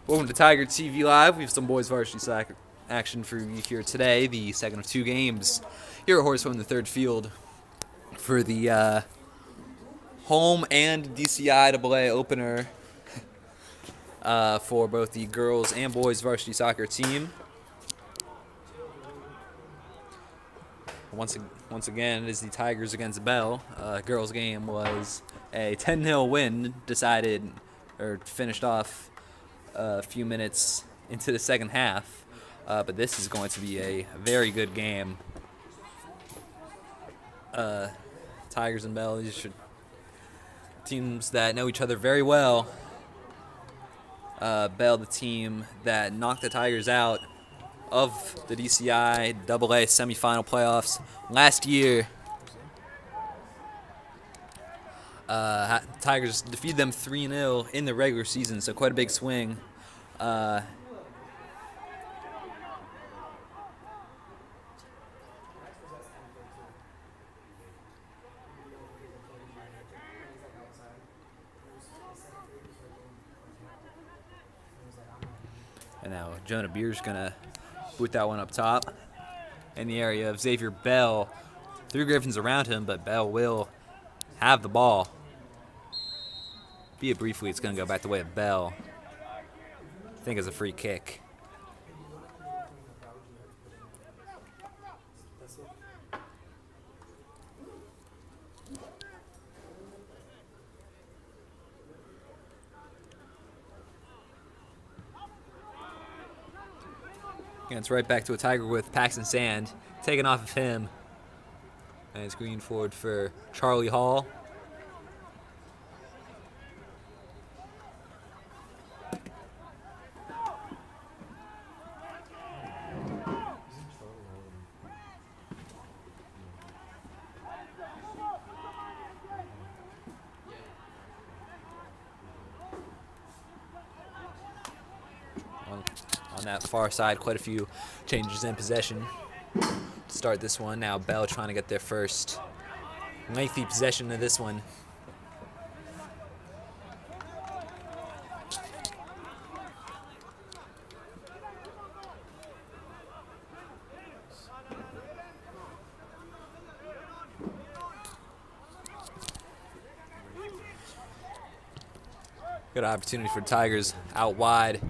Welcome to Tiger TV Live. We have some boys varsity soccer action for you here today. The second of two games here at Horseville in the third field for the home and DCI AA opener for both the girls and boys varsity soccer team. Once again, it is the Tigers against Bell. Girls game was a 10-0 win, finished off a few minutes into the second half, but this is going to be a very good game. Tigers and Bell, these are teams that know each other very well. Bell, the team that knocked the Tigers out of the DCI AA semifinal playoffs last year. Tigers defeated them 3-0 in the regular season, so quite a big swing. And now Jonah Beer's going to boot that one up top in the area of Xavier Bell. 3 Griffins around him, but Bell will have the ball. Be it briefly, it's going to go back the way of Bell. I think it's a free kick. And it's right back to a Tiger with Paxton Sand taken off of him. And it's green forward for Charlie Hall. On that far side, quite a few changes in possession to start this one. Now Bell trying to get their first lengthy possession of this one. Good opportunity for Tigers out wide.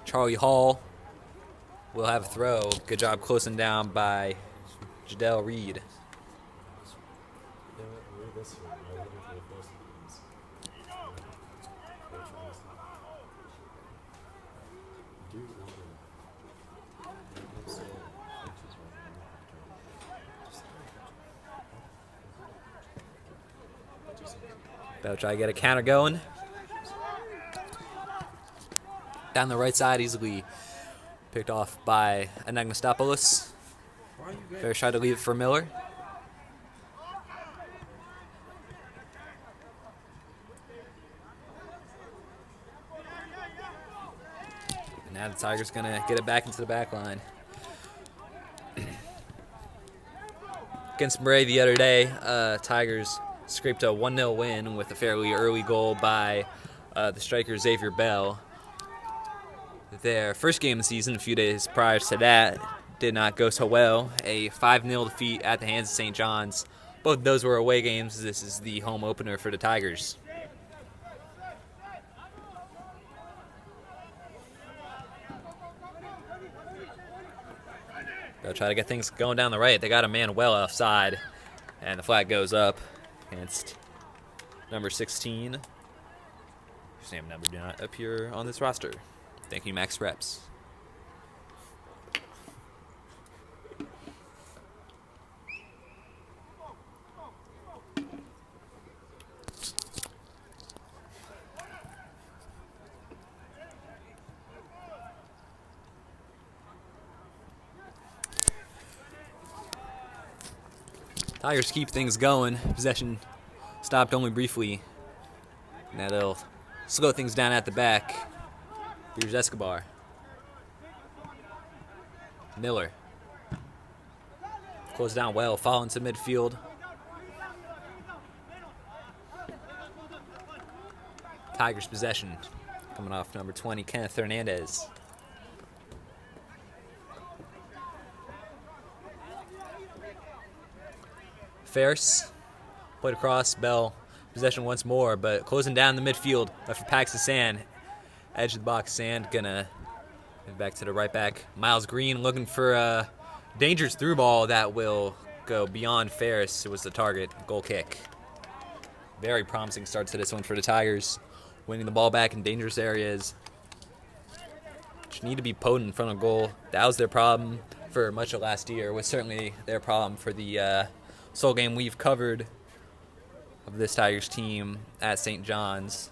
Charlie Hall will have a throw. Good job closing down by Jadell Reed. Better try to get a counter going. Down the right side, easily picked off by Anagnostopoulos. Fair try to leave it for Miller. And now the Tigers going to get it back into the back line. Against Murray the other day, Tigers scraped a 1-0 win with a fairly early goal by the striker Xavier Bell. Their first game of the season, a few days prior to that, did not go so well. A 5-0 defeat at the hands of St. John's. Both of those were away games. This is the home opener for the Tigers. They'll try to get things going down the right. They got a man well offside, and the flag goes up against number 16. Same number do not appear on this roster. Thank you, Max Reps. Tigers keep things going. Possession stopped only briefly. Now they'll slow things down at the back. Here's Escobar. Miller. Close down well, fall into midfield. Tigers possession. Coming off number 20, Kenneth Hernandez. Ferris played across. Bell possession once more, but closing down the midfield for Paxton Sand. Edge of the box, Sand gonna head back to the right back. Miles Green looking for a dangerous through ball that will go beyond Ferris. It was the target. Goal kick. Very promising start to this one for the Tigers. Winning the ball back in dangerous areas. Just need to be potent in front of goal. That was their problem for much of last year. It was certainly their problem for the sole game we've covered of this Tigers team at St. John's.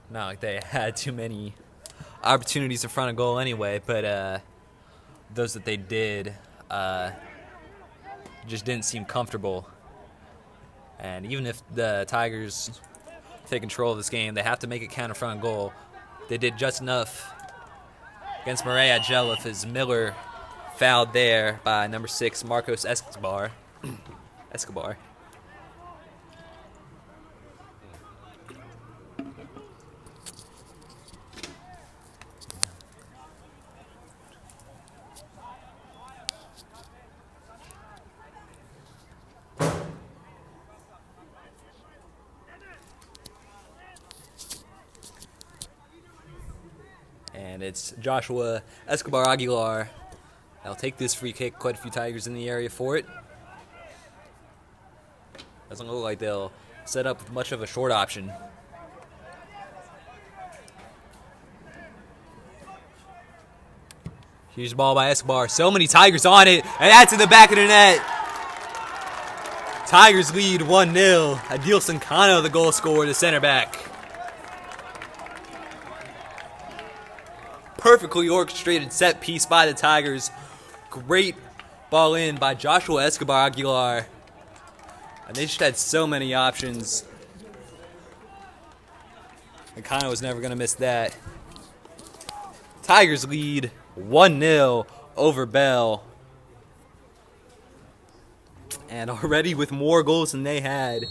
Not like they had too many opportunities in front of goal anyway, but those that they did just didn't seem comfortable. And even if the Tigers take control of this game, they have to make it count in front of goal. They did just enough against Murray at Jelliff as Miller fouled there by number 6, Marcos Escobar. And it's Joshua Escobar Aguilar. They'll take this free kick. Quite a few Tigers in the area for it. Doesn't look like they'll set up much of a short option. Huge ball by Escobar. So many Tigers on it, and that's in the back of the net. Tigers lead 1-0. Adil Sankano, the goal scorer, the center back. Perfectly orchestrated set piece by the Tigers. Great ball in by Joshua Escobar Aguilar. And they just had so many options. And Kano was never going to miss that. Tigers lead 1-0 over Bell. And already with more goals than they had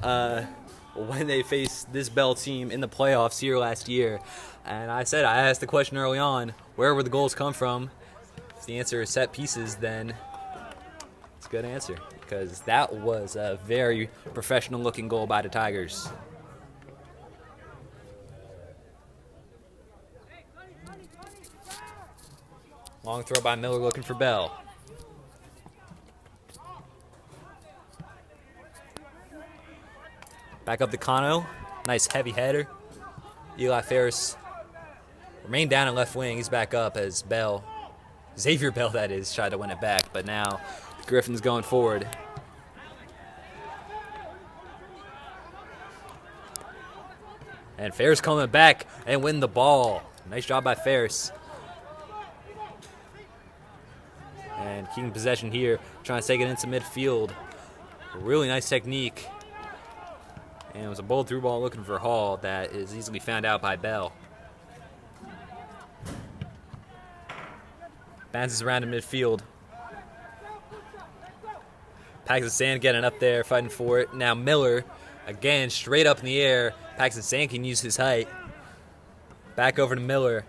when they faced this Bell team in the playoffs here last year. And I asked the question early on, where would the goals come from? If the answer is set pieces, then it's a good answer, because that was a very professional-looking goal by the Tigers. Long throw by Miller looking for Bell. Back up to Kano. Nice heavy header. Eli Ferris remained down in left wing. He's back up as Bell, Xavier Bell that is, tried to win it back. But now the Griffins going forward. And Ferris coming back and win the ball. Nice job by Ferris. And keeping possession here, trying to take it into midfield. Really nice technique. And it was a bold through ball looking for Hall that is easily found out by Bell. Bounces around in midfield. Paxton Sand getting up there, fighting for it. Now Miller, again, straight up in the air. Paxton Sand can use his height. Back over to Miller.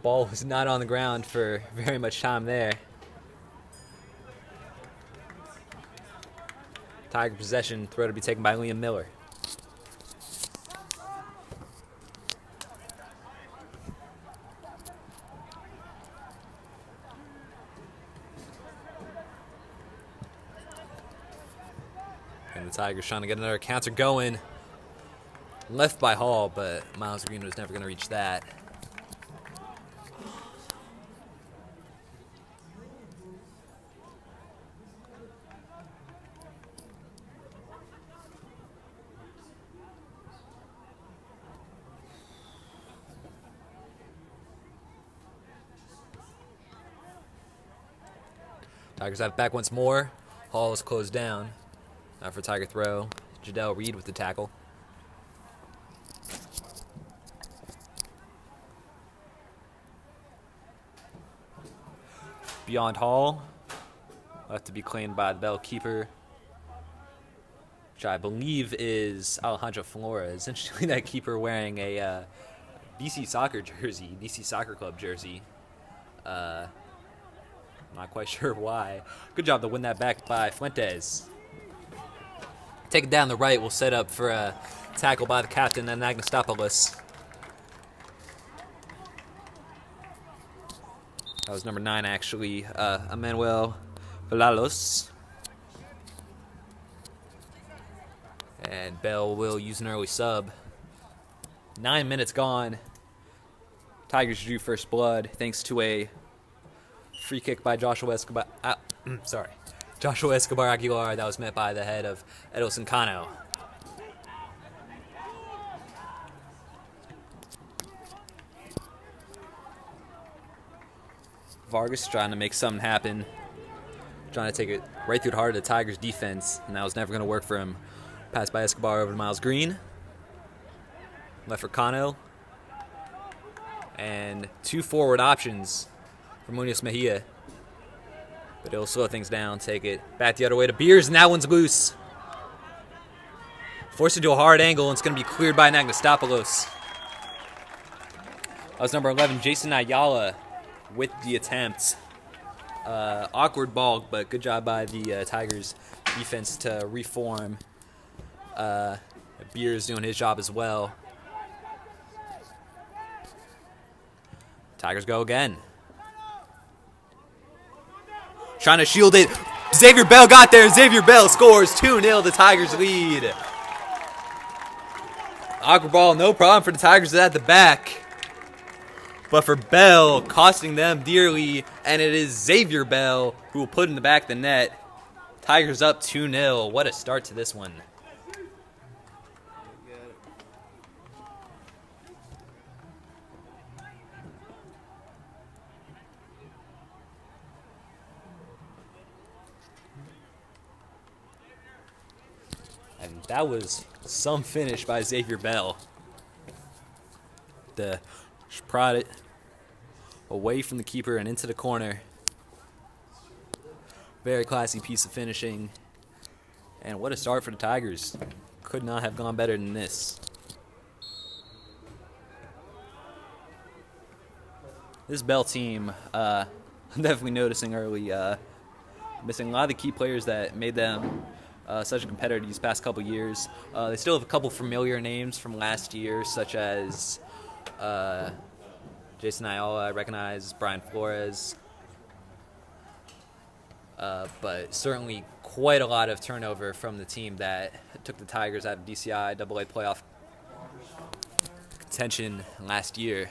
Ball was not on the ground for very much time there. Tiger possession, throw to be taken by Liam Miller. And the Tigers trying to get another counter going. Left by Hall, but Miles Green was never going to reach that. Tigers have it back once more. Hall is closed down. Now for Tiger throw. Jadell Reed with the tackle. Beyond Hall. Left to be claimed by the Bell keeper. which I believe is Alejandro Flores. Interestingly, that keeper wearing a DC Soccer jersey, DC Soccer Club jersey. Not quite sure why. Good job to win that back by Fuentes. Take it down the right. We'll set up for a tackle by the captain, Anagnostopoulos. That was number 9, actually, Emmanuel Valalos. And Bell will use an early sub. 9 minutes gone. Tigers drew first blood thanks to a free kick by Joshua Escobar. Joshua Escobar Aguilar that was met by the head of Edilson Cano. Vargas trying to make something happen. Trying to take it right through the heart of the Tigers defense, and that was never going to work for him. Pass by Escobar over to Miles Green. Left for Cano. And 2 forward options for Munoz Mejia. But it'll slow things down, take it back the other way to Beers, and that one's loose. Forced into a hard angle, and it's going to be cleared by Anagnostopoulos. That was number 11, Jason Ayala, with the attempt. Awkward ball, but good job by the Tigers defense to reform. Beers doing his job as well. Tigers go again. Trying to shield it. Xavier Bell got there. Xavier Bell scores 2-0. The Tigers lead. Awkward ball, no problem for the Tigers at the back. But for Bell, costing them dearly. And it is Xavier Bell who will put in the back of the net. Tigers up 2-0. What a start to this one. And that was some finish by Xavier Bell. To prod it away from the keeper and into the corner. Very classy piece of finishing. And what a start for the Tigers. Could not have gone better than this. This Bell team, I'm definitely noticing early, missing a lot of the key players that made them such a competitor these past couple years. They still have a couple familiar names from last year, such as Jason Ayala, I recognize, Brian Flores. But certainly quite a lot of turnover from the team that took the Tigers out of DCI AA playoff contention last year.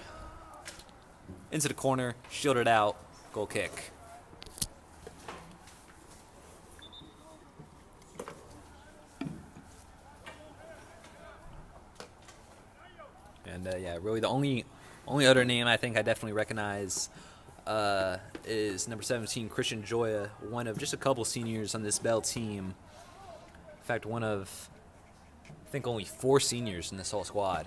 Into the corner, shielded out, goal kick. And yeah, really the only other name I think I definitely recognize is number 17, Christian Joya, one of just a couple seniors on this Bell team. In fact, one of, I think, only 4 seniors in this whole squad.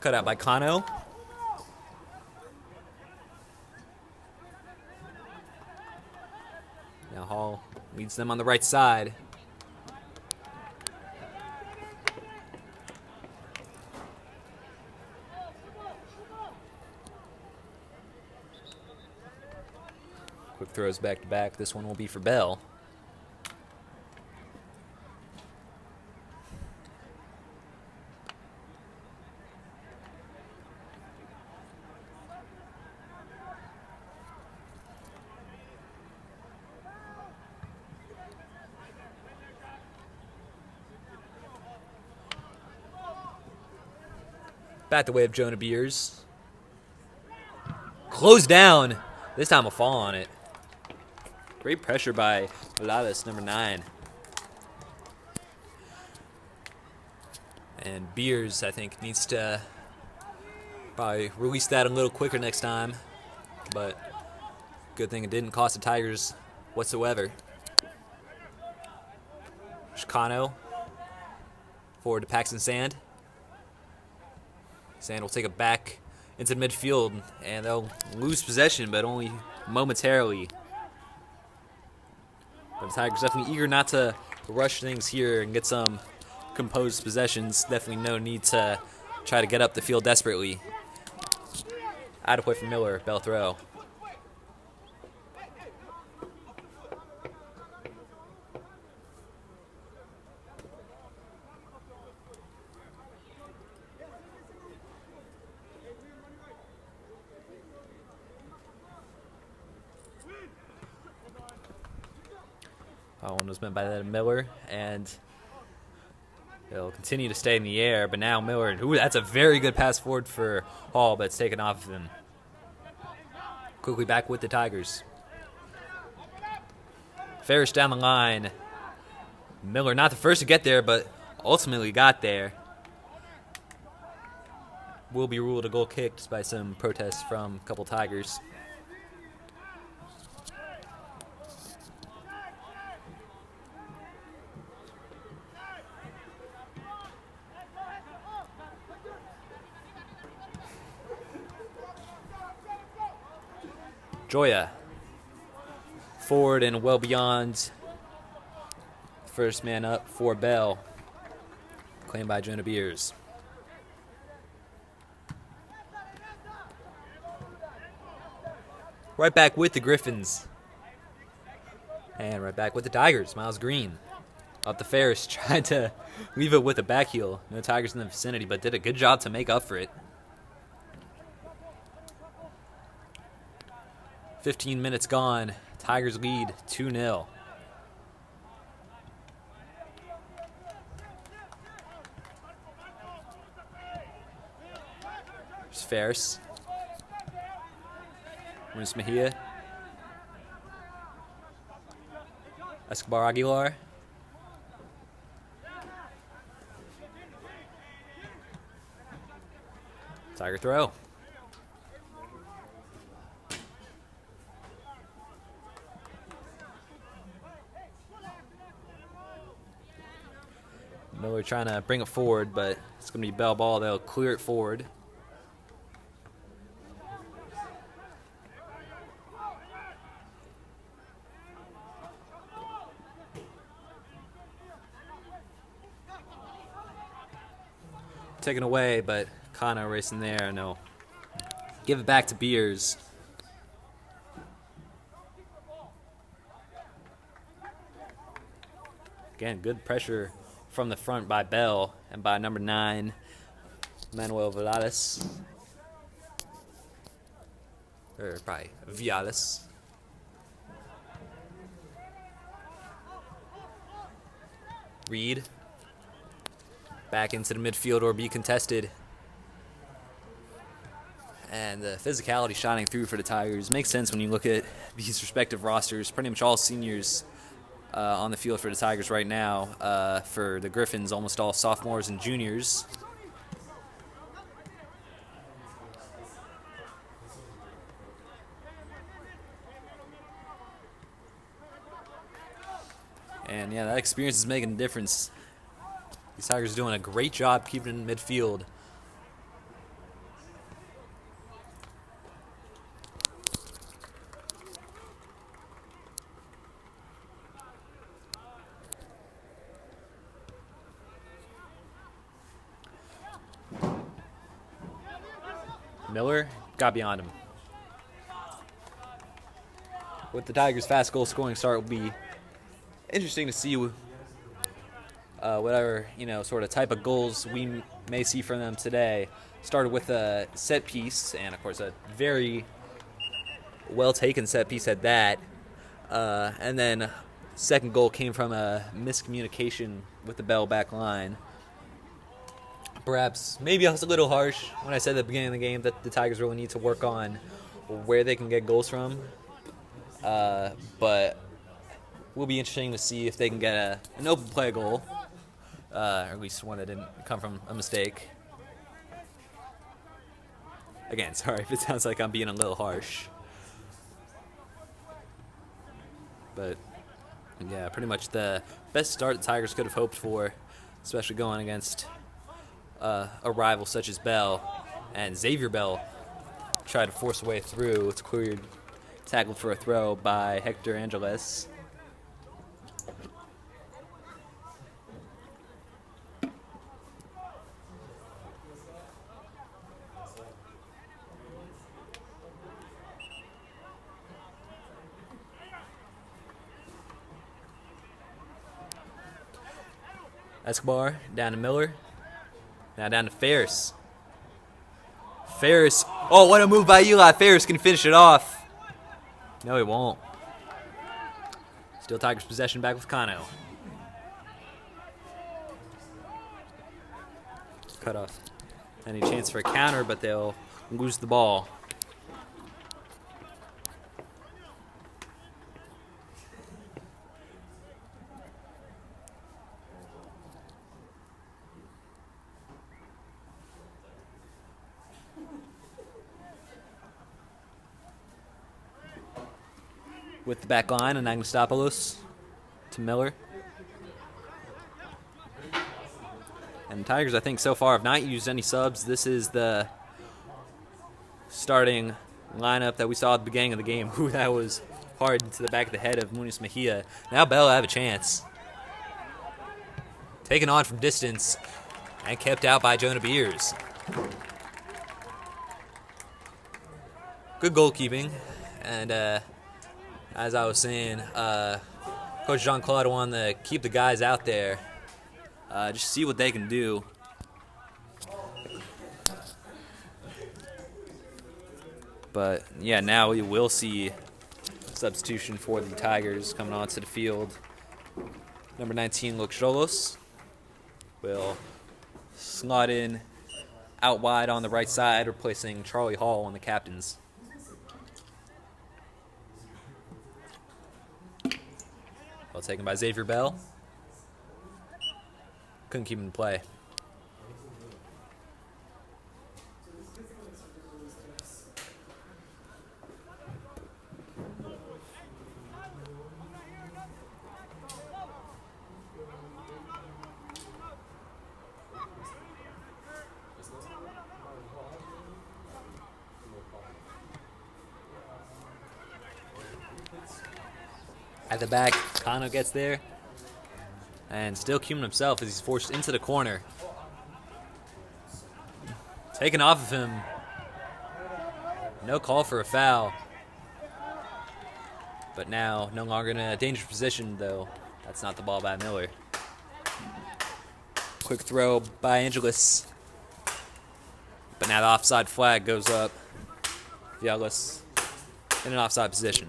Cut out by Cano. Now Hall leads them on the right side. Quick throws back to back. This one will be for Bell. Back the way of Jonah Beers. Closed down. This time a fall on it. Great pressure by Valadas, number 9. And Beers, I think, needs to probably release that a little quicker next time. But good thing it didn't cost the Tigers whatsoever. Chicano. Forward to Paxton Sand. Sand will take it back into midfield, and they'll lose possession, but only momentarily. But the Tigers definitely eager not to rush things here and get some composed possessions. Definitely no need to try to get up the field desperately. Adequate for Miller, bell throw. One was meant by that Miller, and it'll continue to stay in the air, but now Miller, ooh, that's a very good pass forward for Hall, but it's taken off of him. Quickly back with the Tigers. Ferris down the line. Miller not the first to get there, but ultimately got there. Will be ruled a goal kick despite some protests from a couple Tigers. Joya, forward and well beyond. First man up for Bell. Claimed by Jonah Beers. Right back with the Griffins. And right back with the Tigers. Miles Green. Up the Ferris, tried to leave it with a back heel. No Tigers in the vicinity, but did a good job to make up for it. 15 minutes gone. Tigers lead 2-0. There's Ferris. Luis Mejia. Escobar Aguilar. Tiger throw. Miller trying to bring it forward, but it's going to be Bell ball. They'll clear it forward. Taken away, but Kano racing there, and they'll give it back to Beers. Again, good pressure from the front by Bell and by number 9, Manuel Viales. Or probably Viales. Reed. Back into the midfield or be contested. And the physicality shining through for the Tigers. Makes sense when you look at these respective rosters. Pretty much all seniors on the field for the Tigers right now. For the Griffins, almost all sophomores and juniors. And yeah, that experience is making a difference. These Tigers are doing a great job keeping it in midfield. Miller got beyond him. With the Tigers' fast goal scoring start, will be interesting to see whatever sort of type of goals we may see from them today. Started with a set piece, and of course a very well taken set piece at that. And then second goal came from a miscommunication with the Bell back line. Perhaps, maybe I was a little harsh when I said at the beginning of the game that the Tigers really need to work on where they can get goals from. But will be interesting to see if they can get an open play goal, or at least one that didn't come from a mistake. Again, sorry if it sounds like I'm being a little harsh. But, yeah, pretty much the best start the Tigers could have hoped for, especially going against a rival such as Bell. And Xavier Bell tried to force a way through. It's cleared, tackled for a throw by Hector Angeles. Escobar down to Miller. Now down to Ferris. Ferris. Oh, what a move by Eli. Ferris can finish it off. No, he won't. Still Tigers possession back with Kano. Cut off. Any chance for a counter, but they'll lose the ball. With the back line, Anagnostopoulos to Miller. And the Tigers, I think, so far have not used any subs. This is the starting lineup that we saw at the beginning of the game. Ooh, that was hard into the back of the head of Munoz Mejia. Now Bell will have a chance. Taken on from distance and kept out by Jonah Beers. Good goalkeeping. And as I was saying, Coach Jean-Claude wanted to keep the guys out there. Just see what they can do. But, yeah, now we will see substitution for the Tigers coming onto the field. Number 19, Luke Cholos, will slot in out wide on the right side, replacing Charlie Hall on the captains. Well taken by Xavier Bell. Couldn't keep him in play. At the back, Kano gets there. And still Cuman himself as he's forced into the corner. Taken off of him. No call for a foul. But now, no longer in a dangerous position, though. That's not the ball by Miller. Quick throw by Angeles. But now the offside flag goes up. Vielas in an offside position.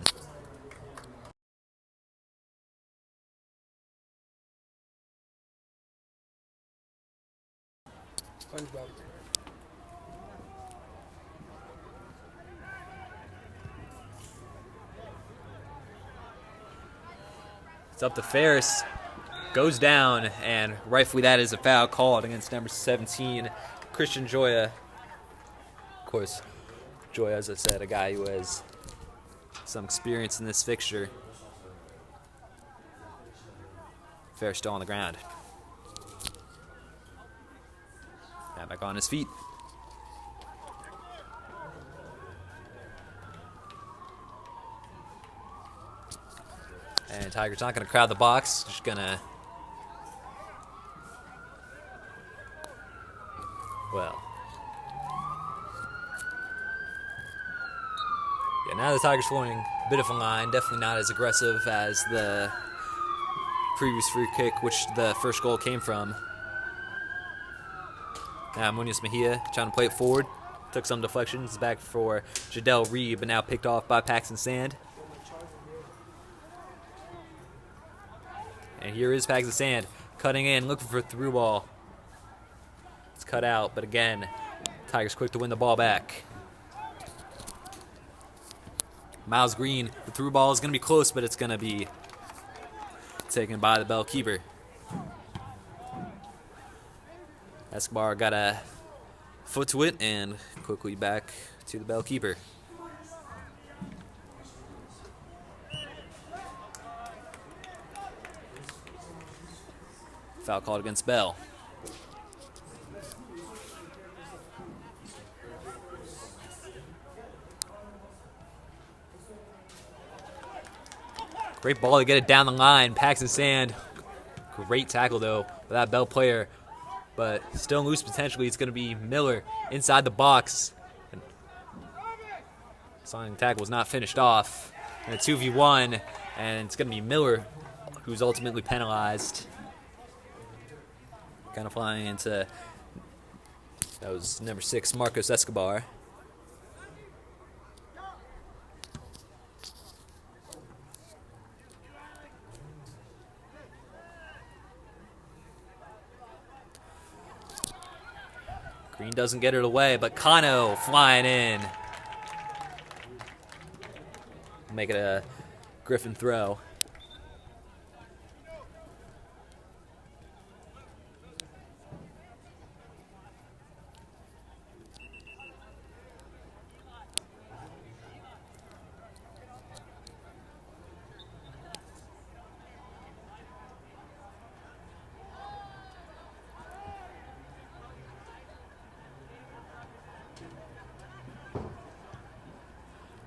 It's up to Ferris. Goes down, and rightfully that is a foul called against number 17, Christian Joya. Of course, Joya, as I said, a guy who has some experience in this fixture. Ferris still on the ground. Now back on his feet. And Tigers not going to crowd the box. Just going to, well. Yeah, now the Tigers forming a bit of a line. Definitely not as aggressive as the previous free kick, which the first goal came from. Now Munoz Mejia trying to play it forward. Took some deflections back for Jadel Reed, but now picked off by Paxton Sand. And here is Paxton Sand cutting in, looking for a through ball. It's cut out, but again, Tigers quick to win the ball back. Miles Green, the through ball is going to be close, but it's going to be taken by the Bell keeper. Escobar got a foot to it and quickly back to the Bell keeper. Foul called against Bell. Great ball to get it down the line. Paxton Sand. Great tackle, though, for that Bell player. But still loose potentially. It's going to be Miller inside the box. Signing tackle was not finished off. And a 2v1. And it's going to be Miller who's ultimately penalized. Kind of flying into, that was number 6, Marcos Escobar. Green doesn't get it away, but Kano flying in. Make it a Griffin throw.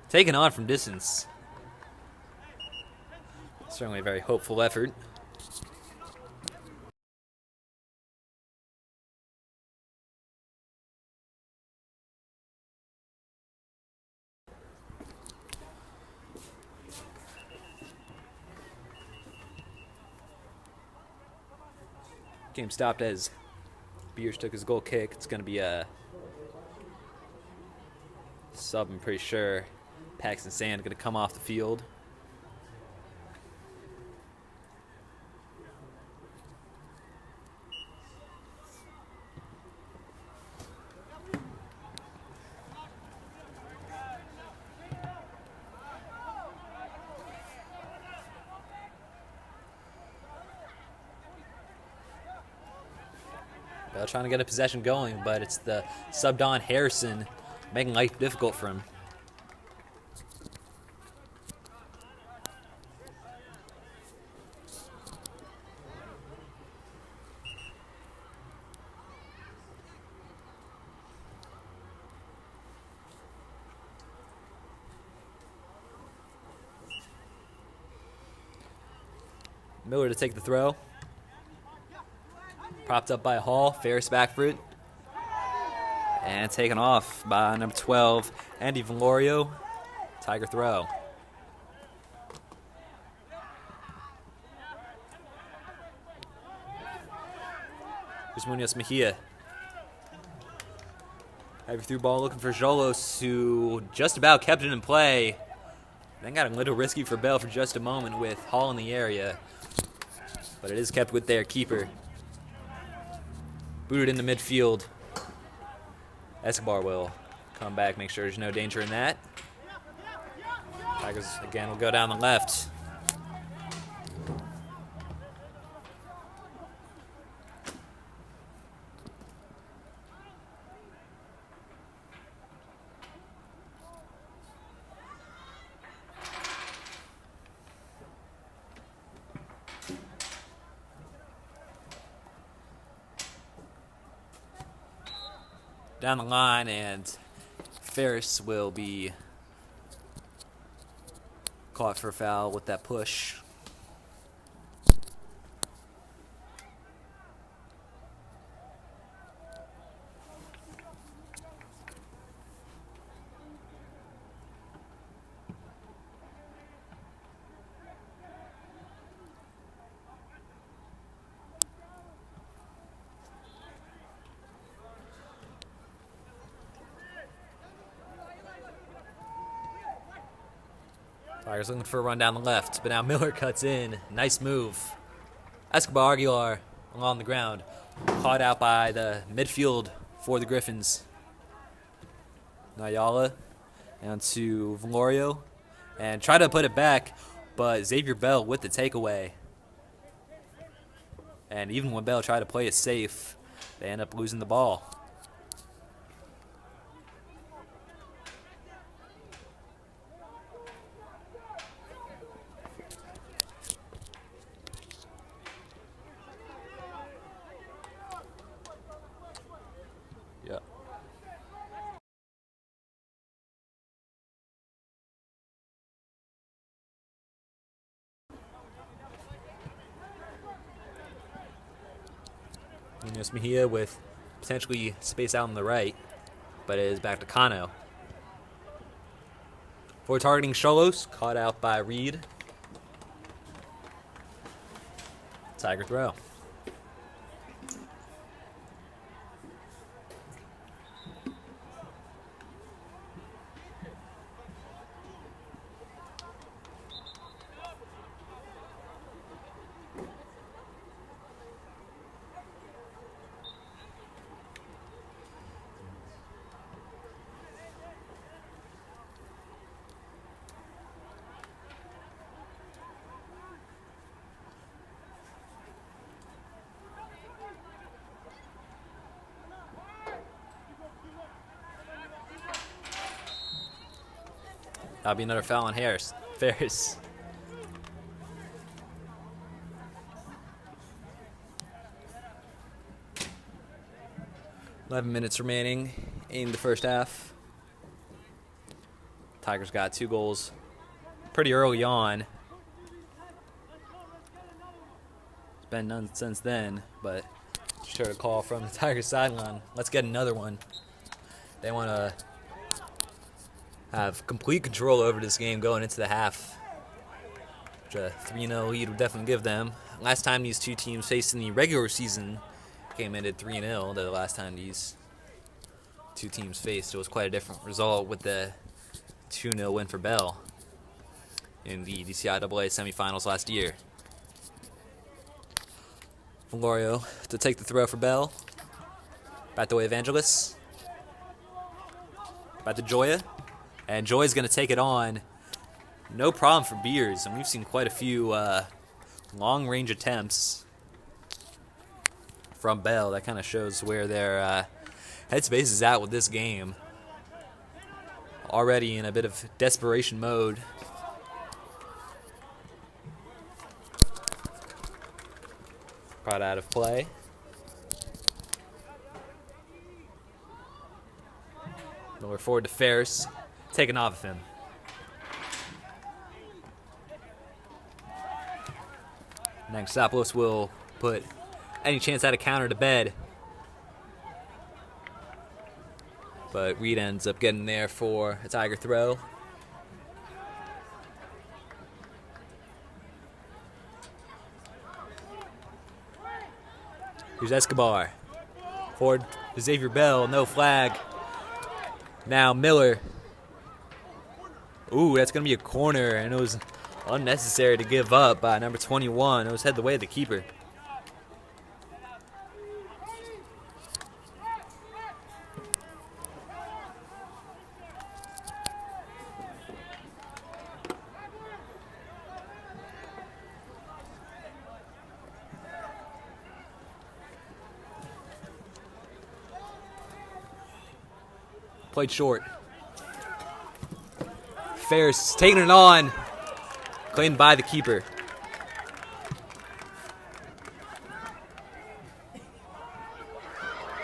Taken on from distance. Certainly a very hopeful effort. Game stopped as Beers took his goal kick. It's going to be a sub, I'm pretty sure. Paxton Sand going to come off the field. Bell trying to get a possession going, but it's the sub Don Harrison making life difficult for him. Miller to take the throw. Propped up by Hall. Ferris back for it. And taken off by number 12, Andy Valorio. Tiger throw. Here's Munoz Mejia. Heavy through ball looking for Jolos, who just about kept it in play. Then got a little risky for Bell for just a moment with Hall in the area. But it is kept with their keeper. Booted into midfield. Escobar will come back, make sure there's no danger in that. Tigers, again, will go down the left. Down the line, and Ferris will be caught for a foul with that push. Tigers looking for a run down the left, but now Miller cuts in. Nice move. Escobar Aguilar along the ground. Caught out by the midfield for the Griffins. Nayala down to Valorio. And try to put it back, but Xavier Bell with the takeaway. And even when Bell tried to play it safe, they end up losing the ball. Munoz Mejia with potentially space out on the right, but it is back to Cano. For targeting Xolos, caught out by Reed. Tiger throw. That'll be another foul on Ferris. 11 minutes remaining in the first half. Tigers got 2 goals pretty early on. It's been none since then, but just heard a call from the Tigers sideline. Let's get another one. They want to have complete control over this game going into the half, which a 3-0 lead would definitely give them. Last time these two teams faced in the regular season game ended 3-0. The last time these two teams faced, it was quite a different result with the 2-0 win for Bell in the DCIAA semifinals last year. Valorio to take the throw for Bell. Back the way Evangelos. Back to Joya. And Joy's going to take it on. No problem for Beers. And we've seen quite a few long-range attempts from Bell. That kind of shows where their headspace is at with this game. Already in a bit of desperation mode. Brought out of play. Miller forward to Ferris. Taken off of him. Nagstopoulos will put any chance at a counter to bed. But Reed ends up getting there for a Tiger throw. Here's Escobar. Forward to Xavier Bell, no flag. Now Miller. Ooh, that's going to be a corner, and it was unnecessary to give up by number 21. It was head the way of the keeper. Played short. Ferris taking it on. Claimed by the keeper.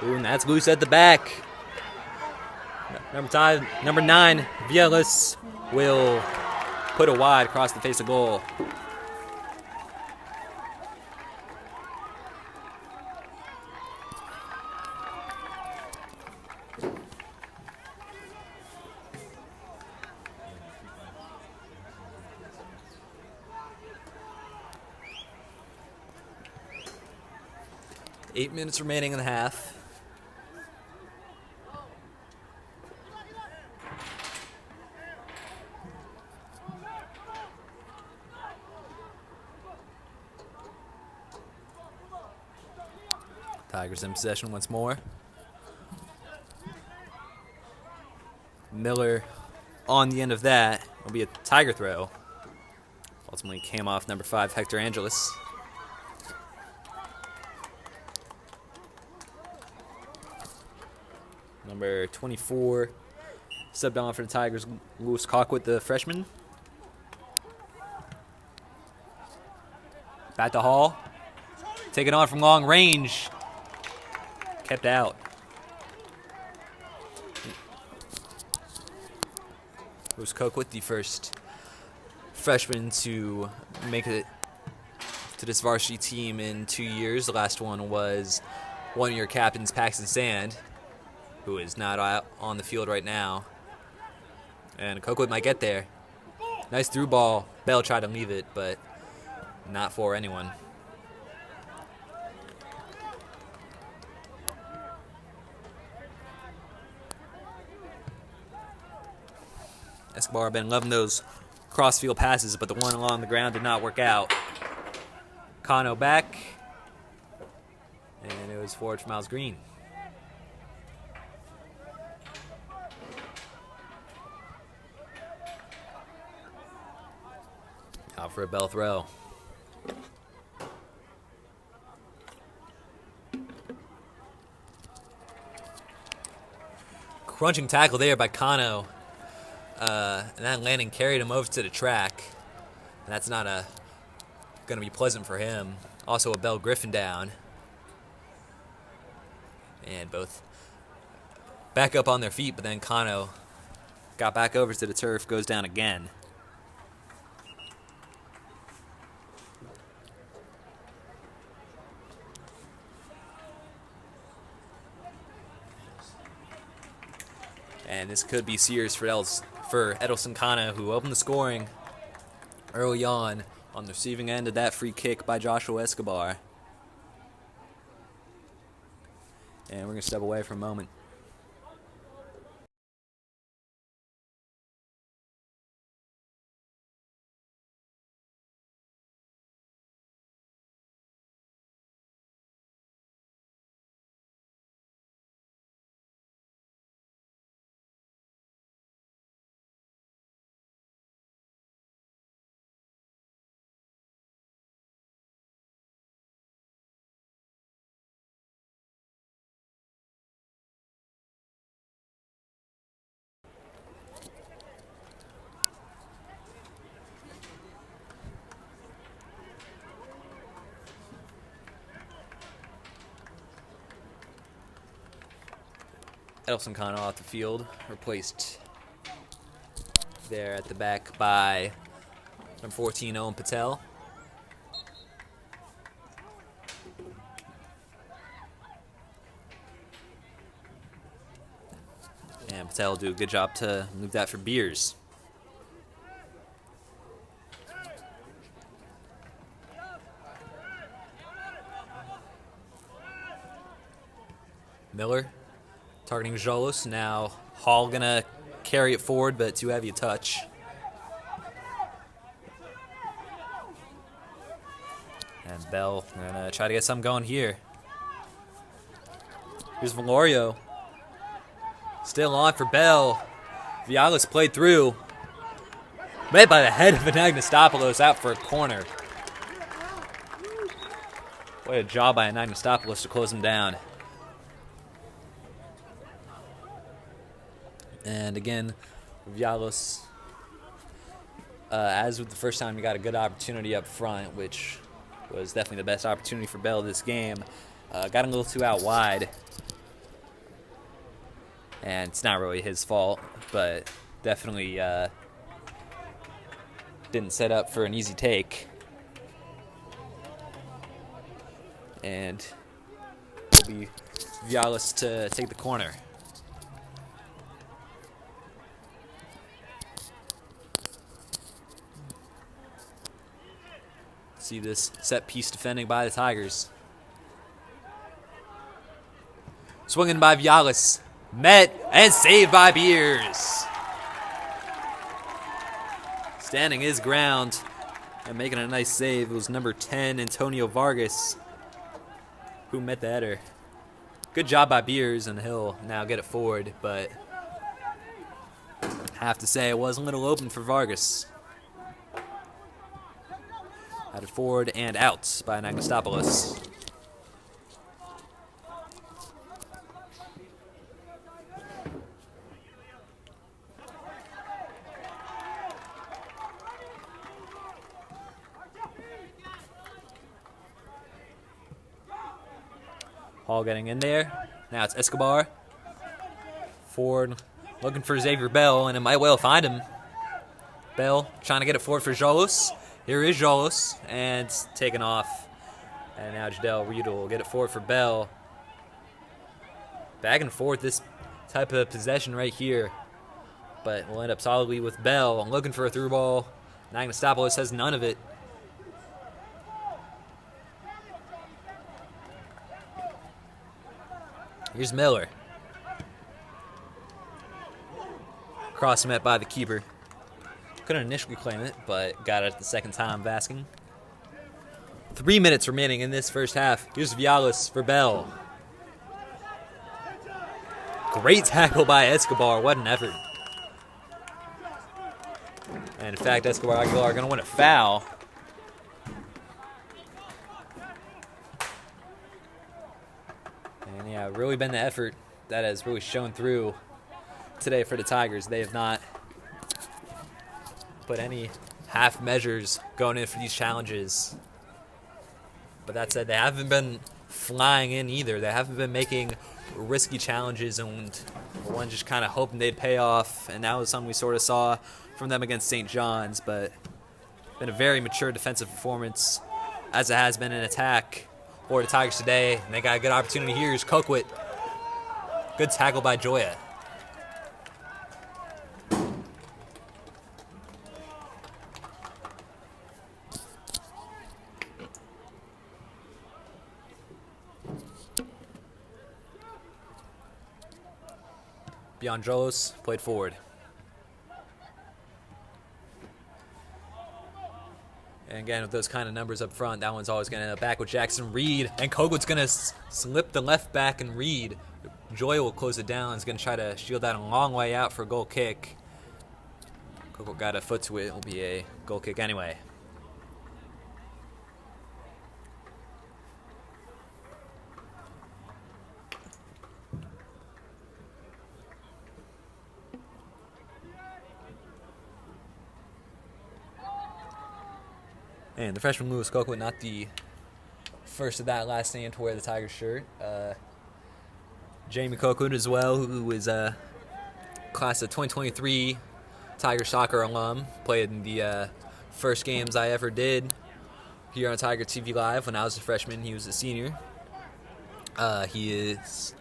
Ooh, and that's loose at the back. Number 9, Vielas will put it wide across the face of goal. Eight minutes remaining in the half. Tigers in possession once more. Miller on the end of that will be a Tiger throw. Ultimately came off number 5, Hector Angelis. Number 24, subbed on for the Tigers, Lewis Colquitt, the freshman. Back to Hall. Taking on from long range. Kept out. Lewis Colquitt, the first freshman to make it to this varsity team in 2 years. The last one was one of your captains, Paxton Sand, who is not out on the field right now. And Coquitlam might get there. Nice through ball. Bell tried to leave it, but not for anyone. Escobar been loving those crossfield passes, but the one along the ground did not work out. Kano back, and it was forward for Miles Green. Out for a Bell throw. Crunching tackle there by Kano. And that landing carried him over to the track. And that's not going to be pleasant for him. Also a Bell Griffin down. And both back up on their feet, but then Kano got back over to the turf, goes down again. And this could be serious for Edelson Kano, who opened the scoring early on the receiving end of that free kick by Joshua Escobar. And we're going to step away for a moment. Edelson Kano off the field, replaced there at the back by number 14, Owen Patel. And Patel will do a good job to move that for Beers. Miller targeting Jolos. Now Hall gonna carry it forward, but too heavy a touch. And Bell gonna try to get something going here. Here's Valorio. Still on for Bell. Vialis played through. Met by the head of Anagnostopoulos, out for a corner. What a job by Anagnostopoulos to close him down. And again, Vialis, as with the first time, he got a good opportunity up front, which was definitely the best opportunity for Bell this game. Got him a little too out wide. And it's not really his fault, but definitely didn't set up for an easy take. And it'll be Vialis to take the corner. See this set piece defending by the Tigers. Swinging by Vialis. Met and saved by Beers. Standing his ground and making a nice save. It was number 10, Antonio Vargas, who met the header. Good job by Beers, and he'll now get it forward, but I have to say it was a little open for Vargas. Had it forward and out by Anagnostopoulos. Hall getting in there. Now it's Escobar. Forward looking for Xavier Bell, and it might well find him. Bell trying to get it forward for Jolos. Here is Jolos, and it's taken off. And now Jadel Reed will get it forward for Bell. Back and forth, this type of possession right here. But we'll end up solidly with Bell. I'm looking for a through ball. Anastopoulos has none of it. Here's Miller. Cross met by the keeper. Couldn't initially claim it, but got it the second time, Vasking. 3 minutes remaining in this first half. Here's Vialis for Bell. Great tackle by Escobar. What an effort. And in fact, Escobar Aguilar are going to win a foul. And yeah, really been the effort that has really shown through today for the Tigers. They have not put any half measures going in for these challenges. But that said, they haven't been flying in either. They haven't been making risky challenges and one just kind of hoping they'd pay off. And that was something we sort of saw from them against St. John's. But been a very mature defensive performance, as it has been in attack for the Tigers today. And they got a good opportunity here. Here's Coquit. Good tackle by Joya. Biandrolos played forward. And again, with those kind of numbers up front, that one's always going to end up back with Jackson Reed. And Kogut's going to slip the left back and Reed. Joy will close it down. He's going to try to shield that a long way out for a goal kick. Kogut got a foot to it. It will be a goal kick anyway. And the freshman Lewis Coquit, not the first of that last name to wear the Tigers shirt. Jamie Coquit as well, who is a class of 2023 Tiger soccer alum. Played in the first games I ever did here on Tiger TV Live when I was a freshman. He was a senior. He is,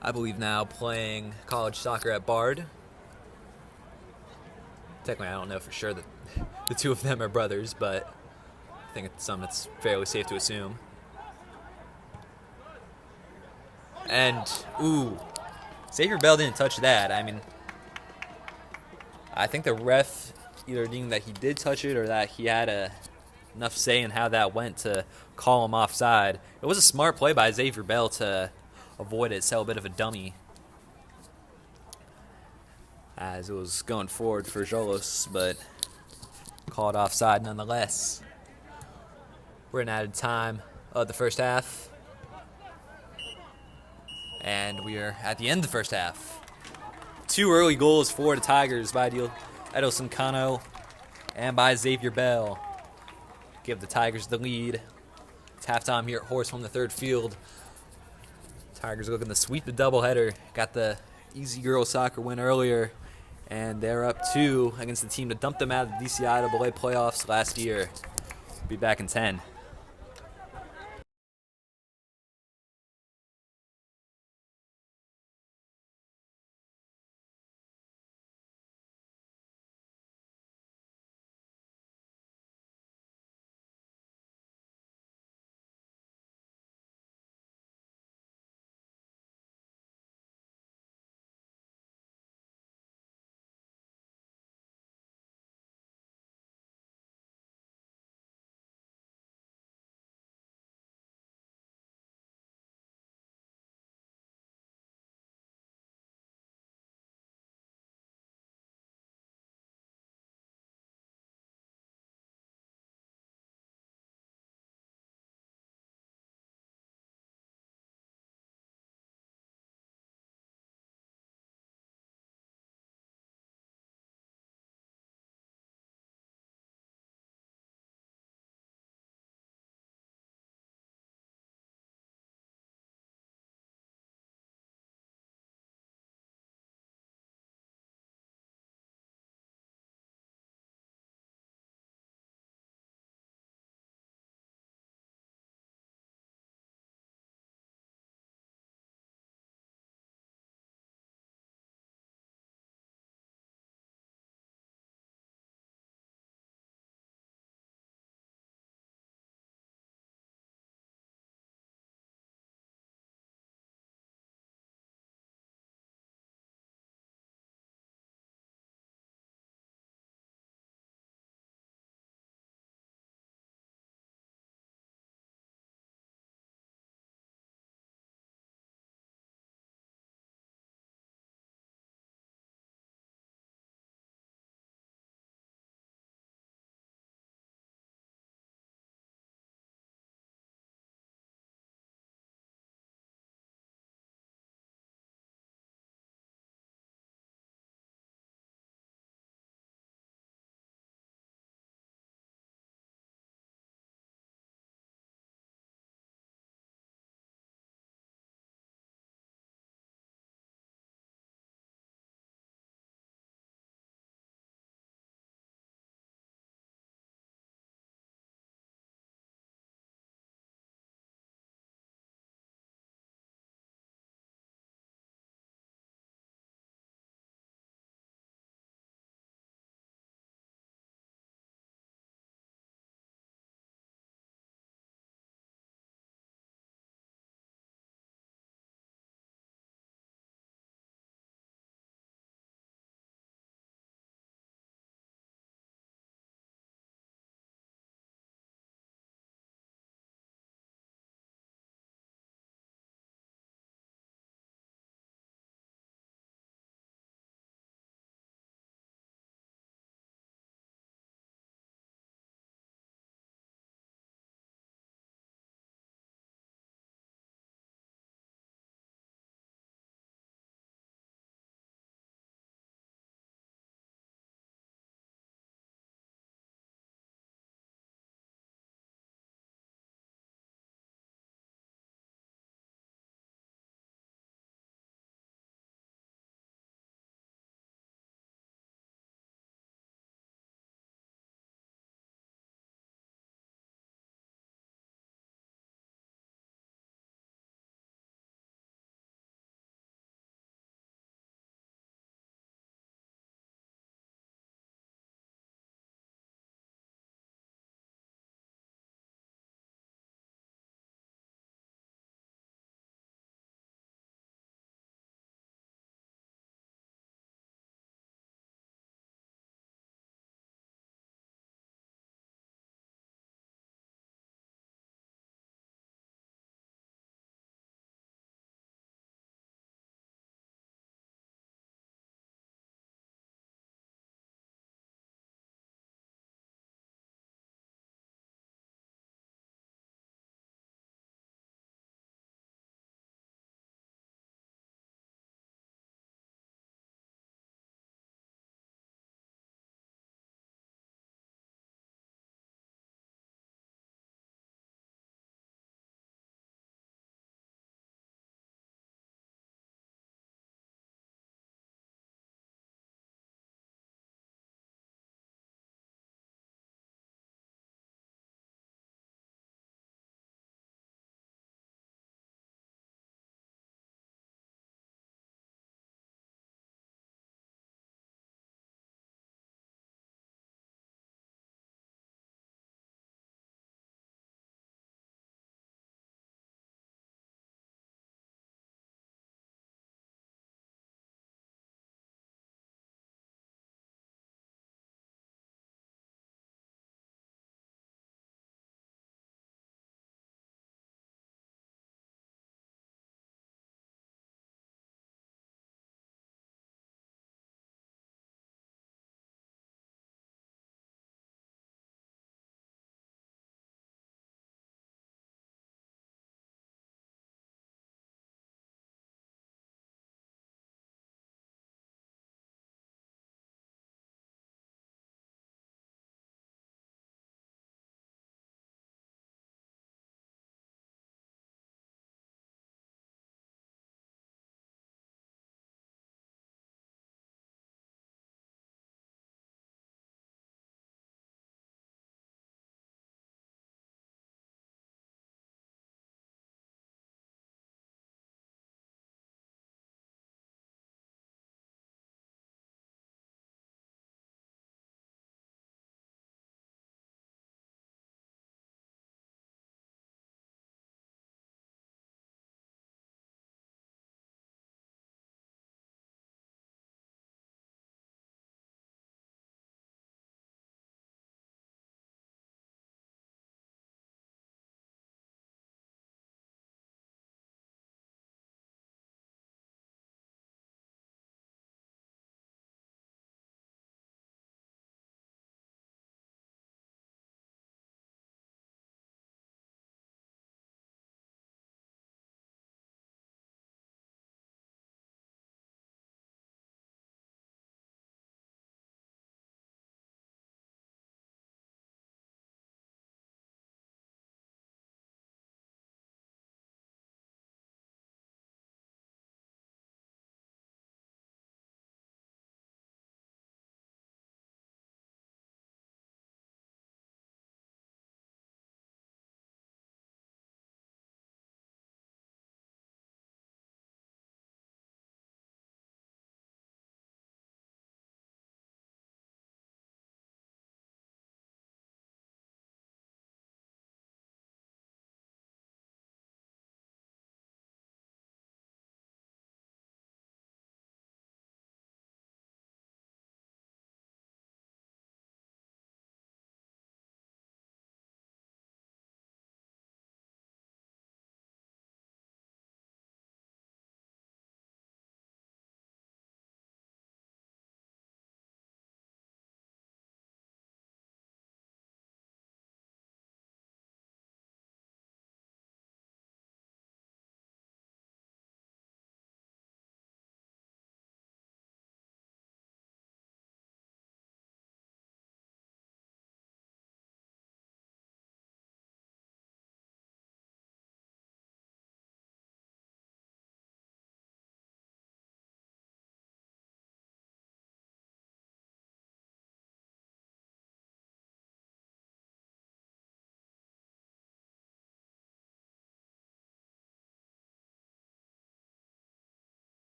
I believe, now playing college soccer at Bard. Technically, I don't know for sure that the two of them are brothers, but I think it's something that's fairly safe to assume. And, ooh, Xavier Bell didn't touch that. I mean, I think the ref either deemed that he did touch it or that he had enough say in how that went to call him offside. It was a smart play by Xavier Bell to avoid it, sell a bit of a dummy, as it was going forward for Jolos, but called offside nonetheless. We're in added time of the first half. And we are at the end of the first half. 2 early goals for the Tigers by Edelson Cano and by Xavier Bell. Give the Tigers the lead. It's halftime here at Horse from the third field. Tigers looking to sweep the doubleheader. Got the easy girls soccer win earlier. And they're up 2 against the team that dumped them out of the DCI AA playoffs last year. Be back in 10.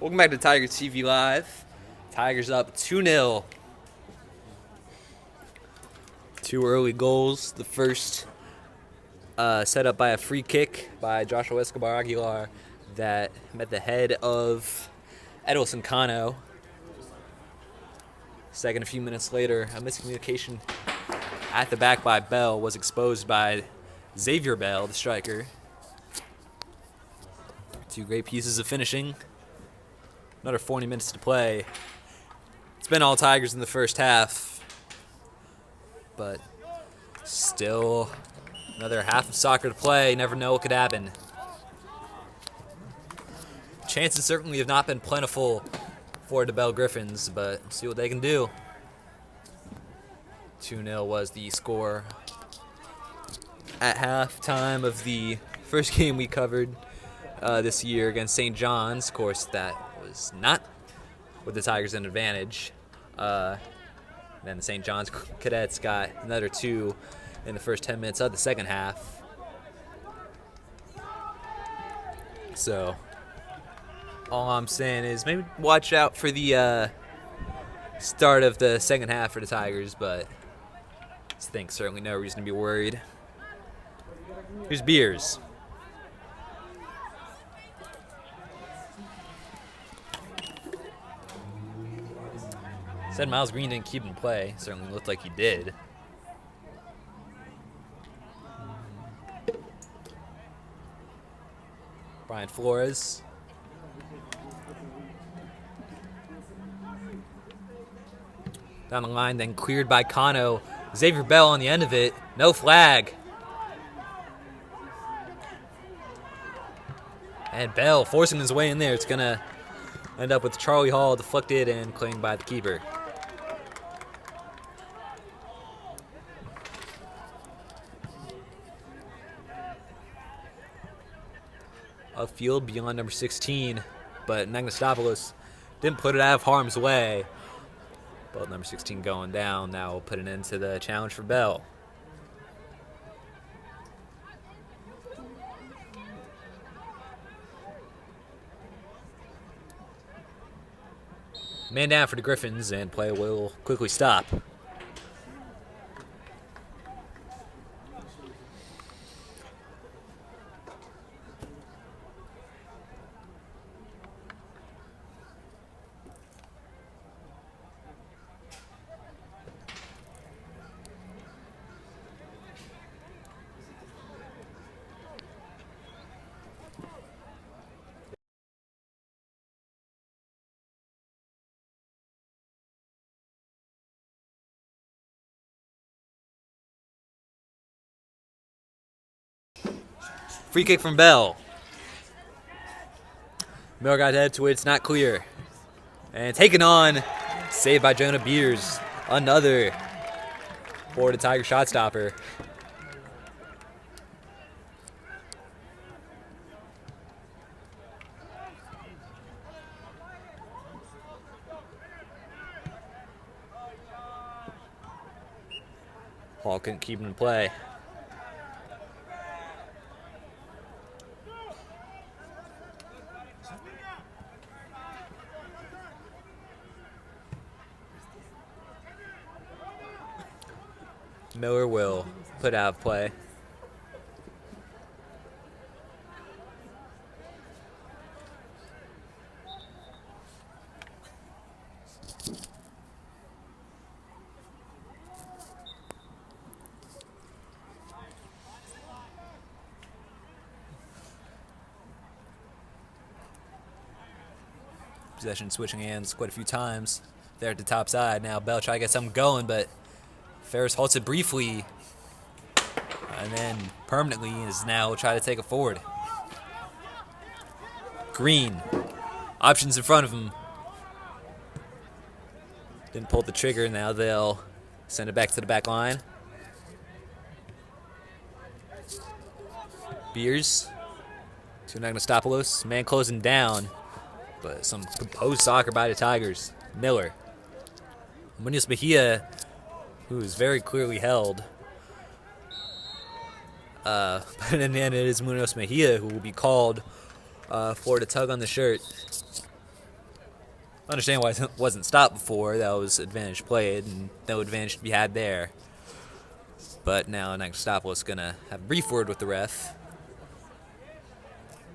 Welcome back to Tigers TV Live. Tigers up 2-0. 2 early goals. The first set up by a free kick by Joshua Escobar Aguilar that met the head of Edilson Cano. Second, a few minutes later, a miscommunication at the back by Bell was exposed by Xavier Bell, the striker. 2 great pieces of finishing. Another 40 minutes to play. It's been all Tigers in the first half, but still another half of soccer to play. Never know what could happen. Chances certainly have not been plentiful for the Bell Griffins, but we'll see what they can do. 2-0 was the score at halftime of the first game we covered this year against St. John's. Of course, that was not with the Tigers an advantage. Then the St. John's Cadets got another 2 in the first 10 minutes of the second half. So all I'm saying is maybe watch out for the start of the second half for the Tigers, but I think certainly no reason to be worried. Here's Beers. Said Miles Green didn't keep him in play. Certainly looked like he did. Brian Flores. Down the line, then cleared by Cano. Xavier Bell on the end of it. No flag. And Bell forcing his way in there. It's going to end up with Charlie Hall deflected and claimed by the keeper. Upfield beyond number 16, but Nagnostopoulos didn't put it out of harm's way. But number 16 going down now will put an end to the challenge for Bell. Man down for the Griffins, and play will quickly stop. Free kick from Bell. Miller got head to it. It's not clear. And taken on. Saved by Jonah Beers. Another for the Tiger shot stopper. Hall couldn't keep him in play. Miller will put out of play. Possession switching hands quite a few times there at the top side. Now Bell try to get something going, but Ferris halts it briefly and then permanently is now trying to take it forward. Green. Options in front of him. Didn't pull the trigger. Now they'll send it back to the back line. Beers to Nagnostopoulos. Man closing down. But some composed soccer by the Tigers. Miller. Munoz Mejia, who is very clearly held. But in the end, it is Munoz Mejia who will be called for the tug on the shirt. Understand why it wasn't stopped before. That was advantage played, and no advantage to be had there. But now Anastopoulos going to have a brief word with the ref.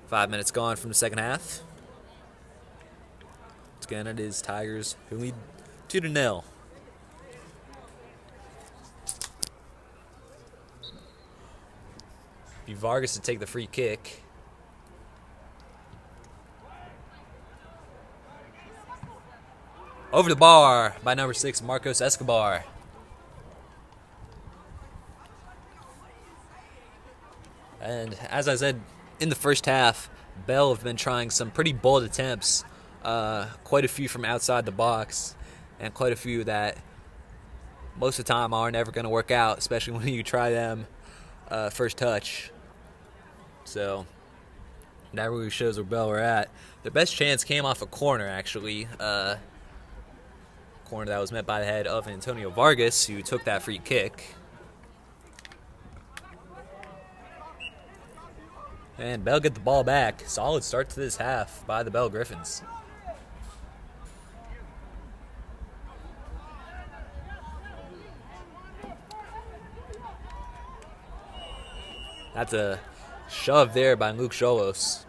5 minutes gone from the second half. Once again, it is Tigers who lead 2-0. Be Vargas to take the free kick. Over the bar by number 6, Marcos Escobar. And as I said, in the first half, Bell have been trying some pretty bold attempts. Quite a few from outside the box, and quite a few that most of the time are never going to work out, especially when you try them first touch. So that really shows where Bell are at. Their best chance came off a corner, actually. Corner that was met by the head of Antonio Vargas, who took that free kick. And Bell get the ball back. Solid start to this half by the Bell Griffins. That's a shove there by Luke Cholos.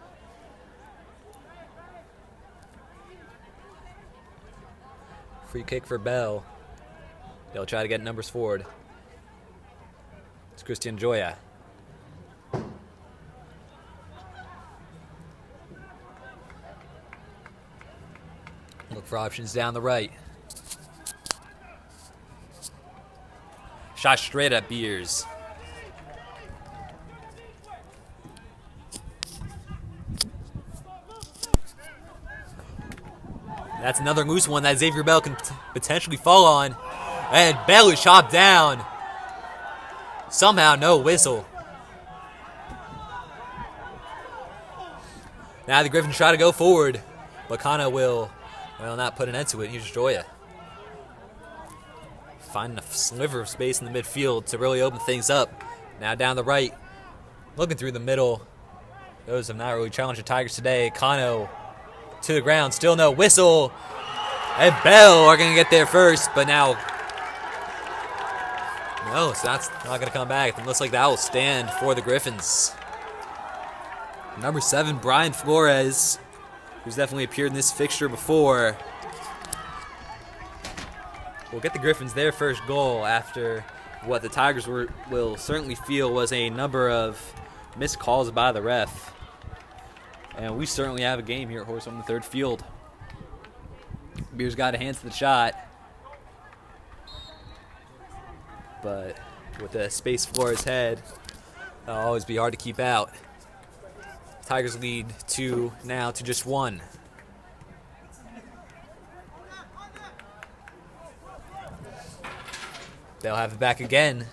Free kick for Bell. They'll try to get numbers forward. It's Christian Joya. Look for options down the right. Shot straight at Beers. That's another loose one that Xavier Bell can potentially fall on. And Bell is chopped down. Somehow no whistle. Now the Griffins try to go forward. But Kana will not put an end to it. Here's Joya. Finding a sliver of space in the midfield to really open things up. Now down the right. Looking through the middle. Those have not really challenged the Tigers today. Kano to the ground. Still no whistle. And Bell are going to get there first. But now, no, so that's not going to come back. It looks like that will stand for the Griffins. Number 7, Brian Flores, who's definitely appeared in this fixture before, will get the Griffins their first goal after what the Tigers will certainly feel was a number of missed calls by the ref. And we certainly have a game here at Horse on the third field. Beers got a hand to the shot. But with the space for his head, that'll always be hard to keep out. Tigers lead 2 now to just 1. They'll have it back again.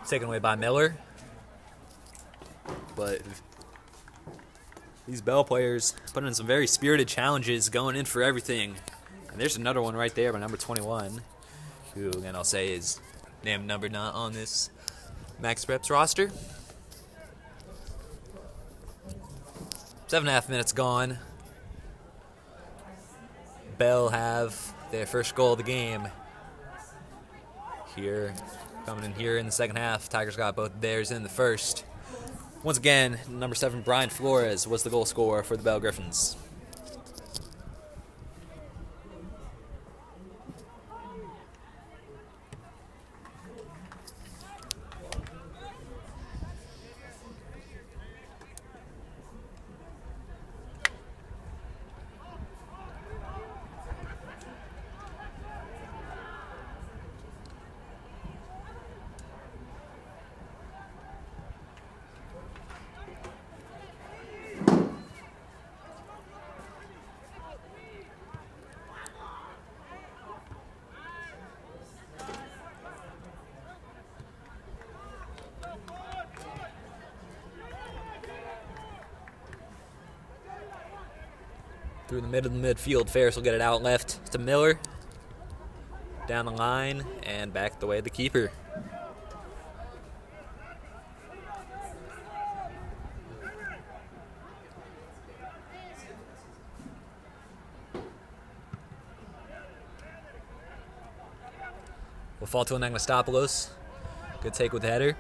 Taken away by Miller. But these Bell players putting in some very spirited challenges, going in for everything. And there's another one right there by number 21, who, again, I'll say is named number not on this Max Preps roster. 7.5 minutes gone. Bell have their first goal of the game. Here, coming in here in the second half. Tigers got both theirs in the first. Once again, number 7, Brian Flores, was the goal scorer for the Bell Griffins. Through the middle of the midfield, Ferris will get it out left to Miller. down the line and back the way of the keeper. Will fall to Anagostopoulos. Good take with the header.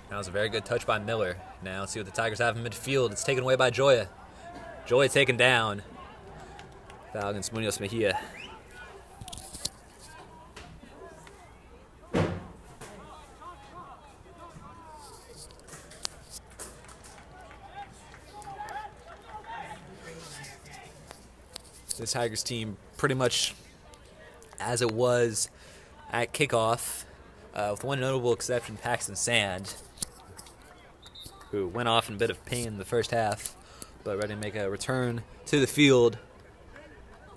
That was a very good touch by Miller. Now let's see what the Tigers have in midfield. It's taken away by Joya. Joya taken down. Foul against Munoz Mejia. This Tigers team pretty much as it was at kickoff, with one notable exception, Paxton Sand, who went off in a bit of pain in the first half, but ready to make a return to the field.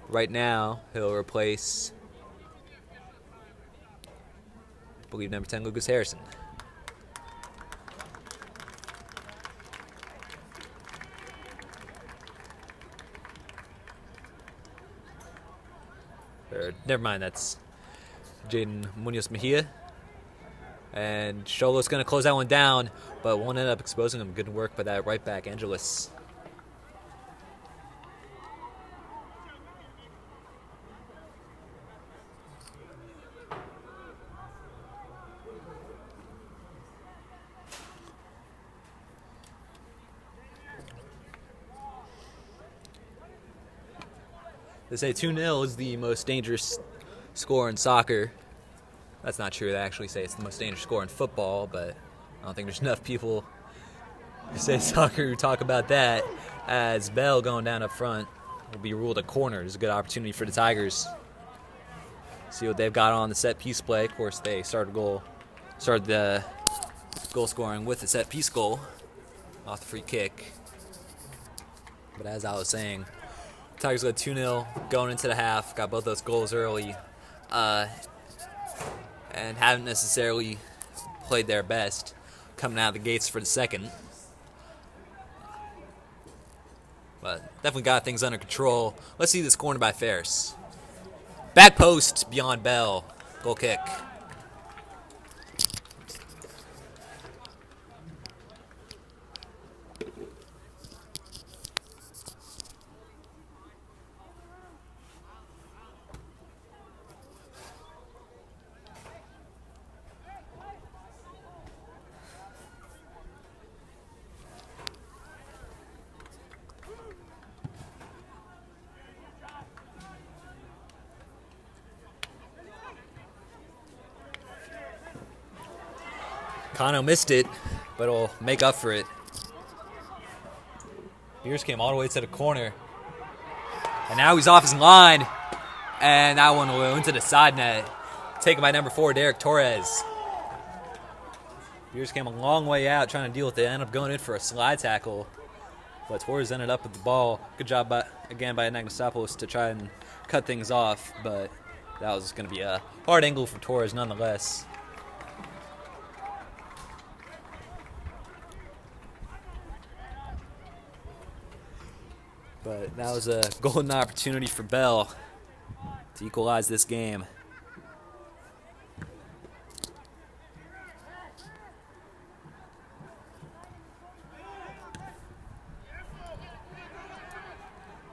Right now, he'll replace, I believe, number 10, Lucas Harrison. Or, never mind, that's Jaden Munoz Mejia. And Sholo's going to close that one down, but won't end up exposing him. Good work by that right back, Angelis. They say 2-0 is the most dangerous score in soccer. That's not true. They actually say it's the most dangerous score in football, but I don't think there's enough people who say soccer who talk about that, as Bell going down up front will be ruled a corner. It's a good opportunity for the Tigers. See what they've got on the set piece play. Of course, they started the goal scoring with the set piece goal off the free kick. But as I was saying, Tigers led 2-0 going into the half, got both those goals early, and haven't necessarily played their best coming out of the gates for the second. But definitely got things under control. Let's see this corner by Ferris. Back post beyond Bell. Goal kick. Kano missed it, but it'll make up for it. Beers came all the way to the corner. And now he's off his line. And that one will into the side net. Taken by number 4, Derek Torres. Beers came a long way out trying to deal with it. Ended up going in for a slide tackle. But Torres ended up with the ball. Good job, by Anagostopoulos to try and cut things off. But that was going to be a hard angle for Torres nonetheless. But that was a golden opportunity for Bell to equalize this game.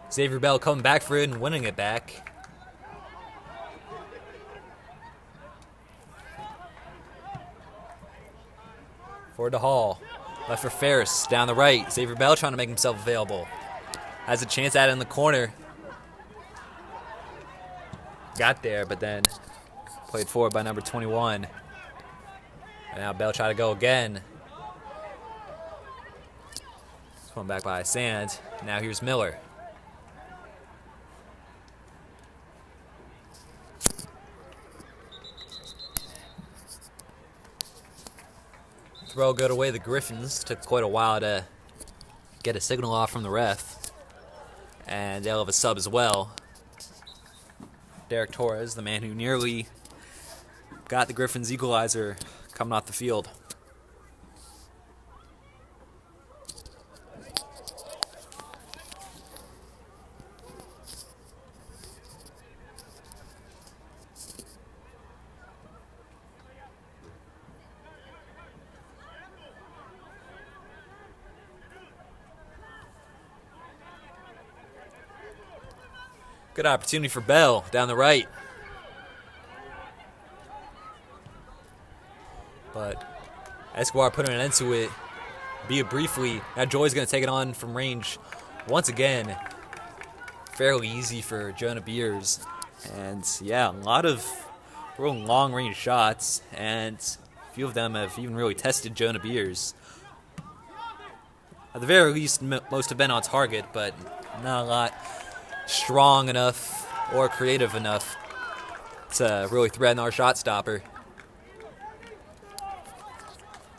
Xavier Bell coming back for it and winning it back. Forward to Hall. Left for Ferris. Down the right. Xavier Bell trying to make himself available. Has a chance at it in the corner. Got there, but then played forward by number 21. And now Bell try to go again. Going back by Sand. Now here's Miller. Throw good away the Griffins. Took quite a while to get a signal off from the ref. And they'll have a sub as well. Derek Torres, the man who nearly got the Griffins equalizer, coming off the field. Good opportunity for Bell down the right. But Escobar putting an end to it, be it briefly. Now Joy's going to take it on from range once again. Fairly easy for Jonah Beers. And yeah, a lot of real long range shots, and a few of them have even really tested Jonah Beers. At the very least, most have been on target, but not a lot strong enough or creative enough to really threaten our shot stopper.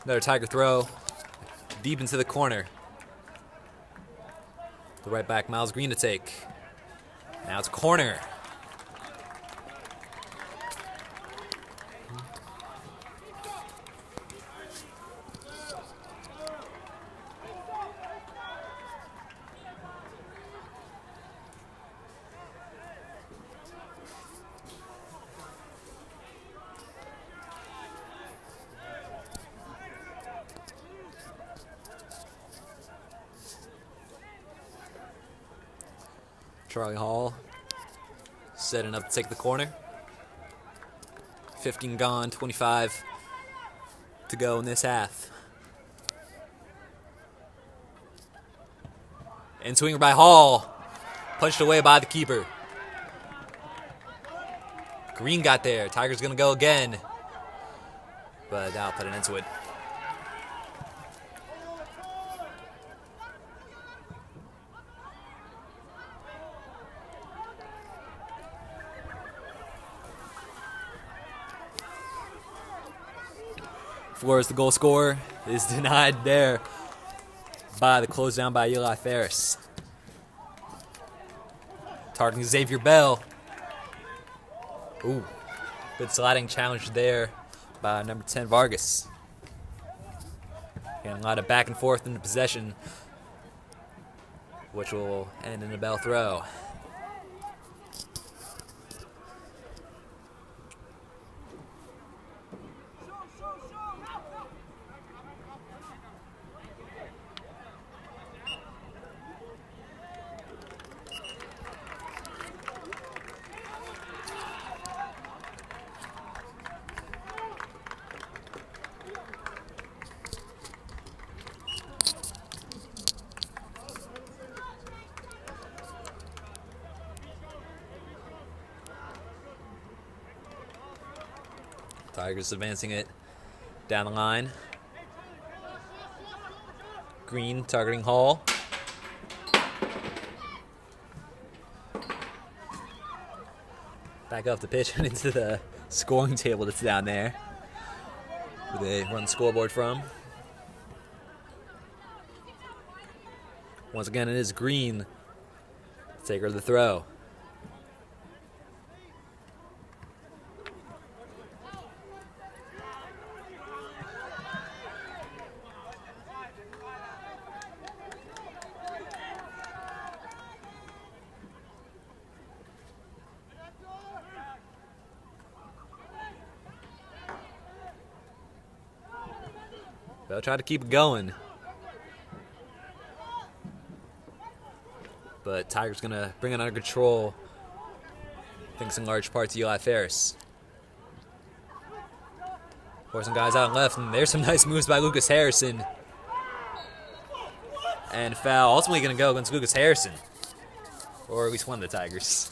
Another Tiger throw deep into the corner. The right back, Miles Green to take. Now it's corner. Charlie Hall setting up to take the corner. 15 gone, 25 to go in this half. And swinger by Hall. Punched away by the keeper. Green got there. Tiger's going to go again. But that'll put an end to it. Flores, the goal scorer, is denied there by the close down by Eli Ferris. Targeting Xavier Bell. Ooh, good sliding challenge there by number 10 Vargas. Getting a lot of back and forth in the possession, which will end in a Bell throw. Tigers advancing it down the line. Green targeting Hall. Back up the pitch and into the scoring table that's down there, where they run the scoreboard from. Once again, it is Green. Take her to the throw. They'll try to keep it going. But Tiger's going to bring it under control. Thanks in large part to Eli Ferris. Forcing guys out left, and there's some nice moves by Lucas Harrison. And foul ultimately going to go against Lucas Harrison. Or at least one of the Tigers.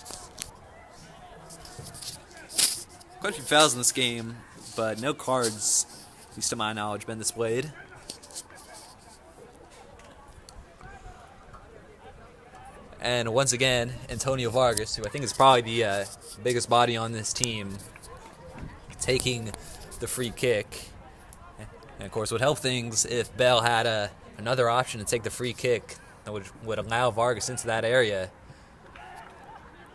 Quite a few fouls in this game, but no cards, at least to my knowledge, been displayed. And once again, Antonio Vargas, who I think is probably the biggest body on this team, taking the free kick. And of course, would help things if Bell had another option to take the free kick that would allow Vargas into that area.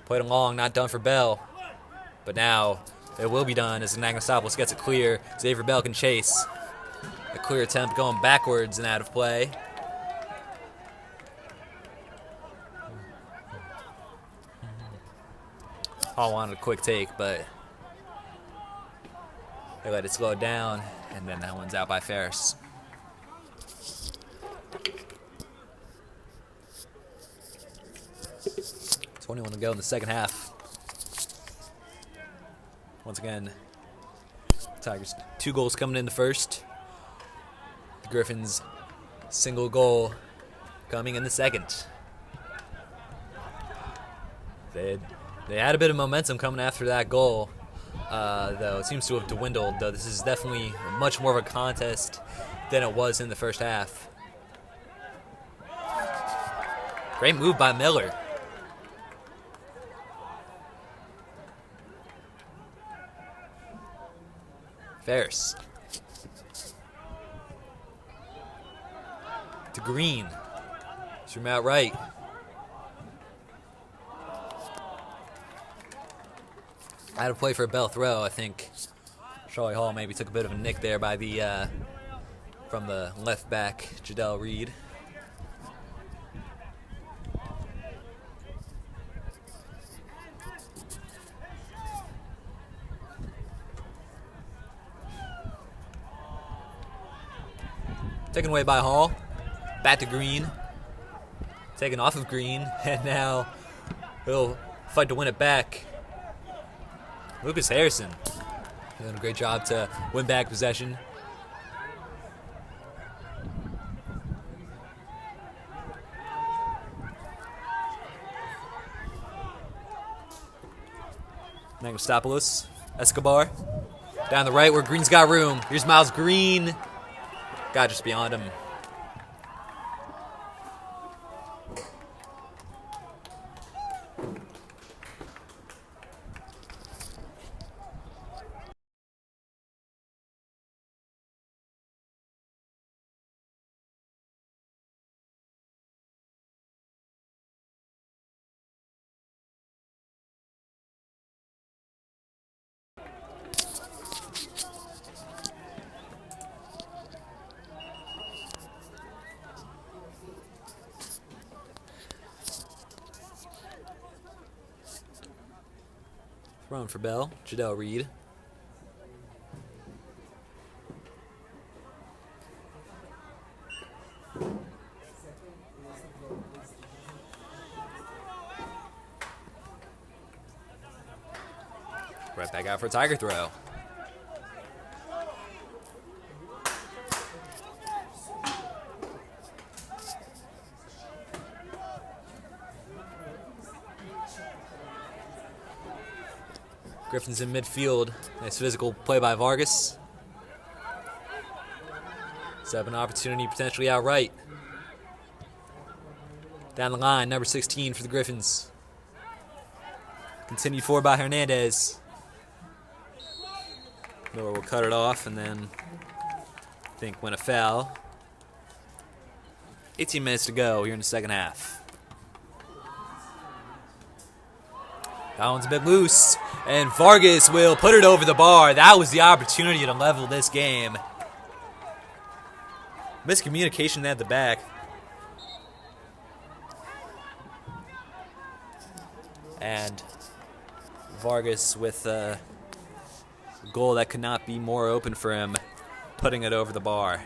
Played along, not done for Bell. But now it will be done as Anagnosopoulos gets it clear. Xavier Bell can chase. A clear attempt going backwards and out of play. Hall wanted a quick take, but they let it slow down, and then that one's out by Ferris. 21 to go in the second half. Once again, Tigers 2 goals coming in the first. The Griffins single goal coming in the second. They had a bit of momentum coming after that goal, though it seems to have dwindled. Though this is definitely much more of a contest than it was in the first half. Great move by Miller. Ferris. To Green. Zoom out right. Out of play for a Bell throw. I think Charlie Hall maybe took a bit of a nick there by the from the left back, Jadell Reed. Taken away by Hall. Back to Green. Taken off of Green. And now he'll fight to win it back. Lucas Harrison doing a great job to win back possession. Nagostopoulos. Escobar. Down the right where Green's got room. Here's Miles Green. Got just beyond him. Thrown for Bell. Jadell Reed. Right back out for a Tiger throw. Griffins in midfield. Nice physical play by Vargas. Set up an opportunity potentially outright. Down the line, number 16 for the Griffins. Continued forward by Hernandez. Miller will cut it off and then I think win a foul. 18 minutes to go here in the second half. That one's a bit loose, and Vargas will put it over the bar. That was the opportunity to level this game. Miscommunication at the back. And Vargas with a goal that could not be more open for him, putting it over the bar.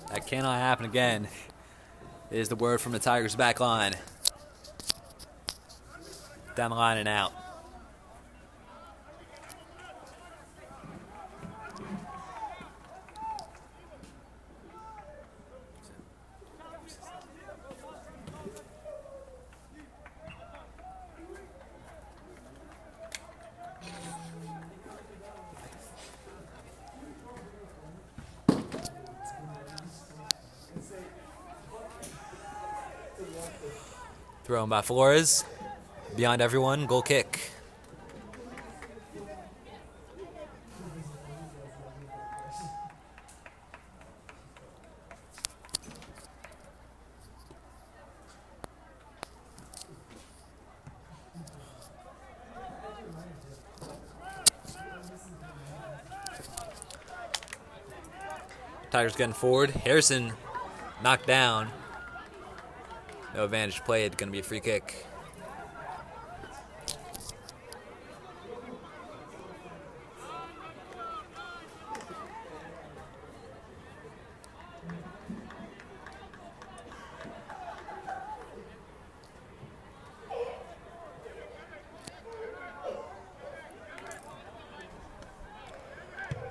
That cannot happen again, is the word from the Tigers back line. Down the line and out. Thrown by Flores. Beyond everyone, goal kick. Tigers getting forward. Harrison knocked down. No advantage play. It's going to be a free kick.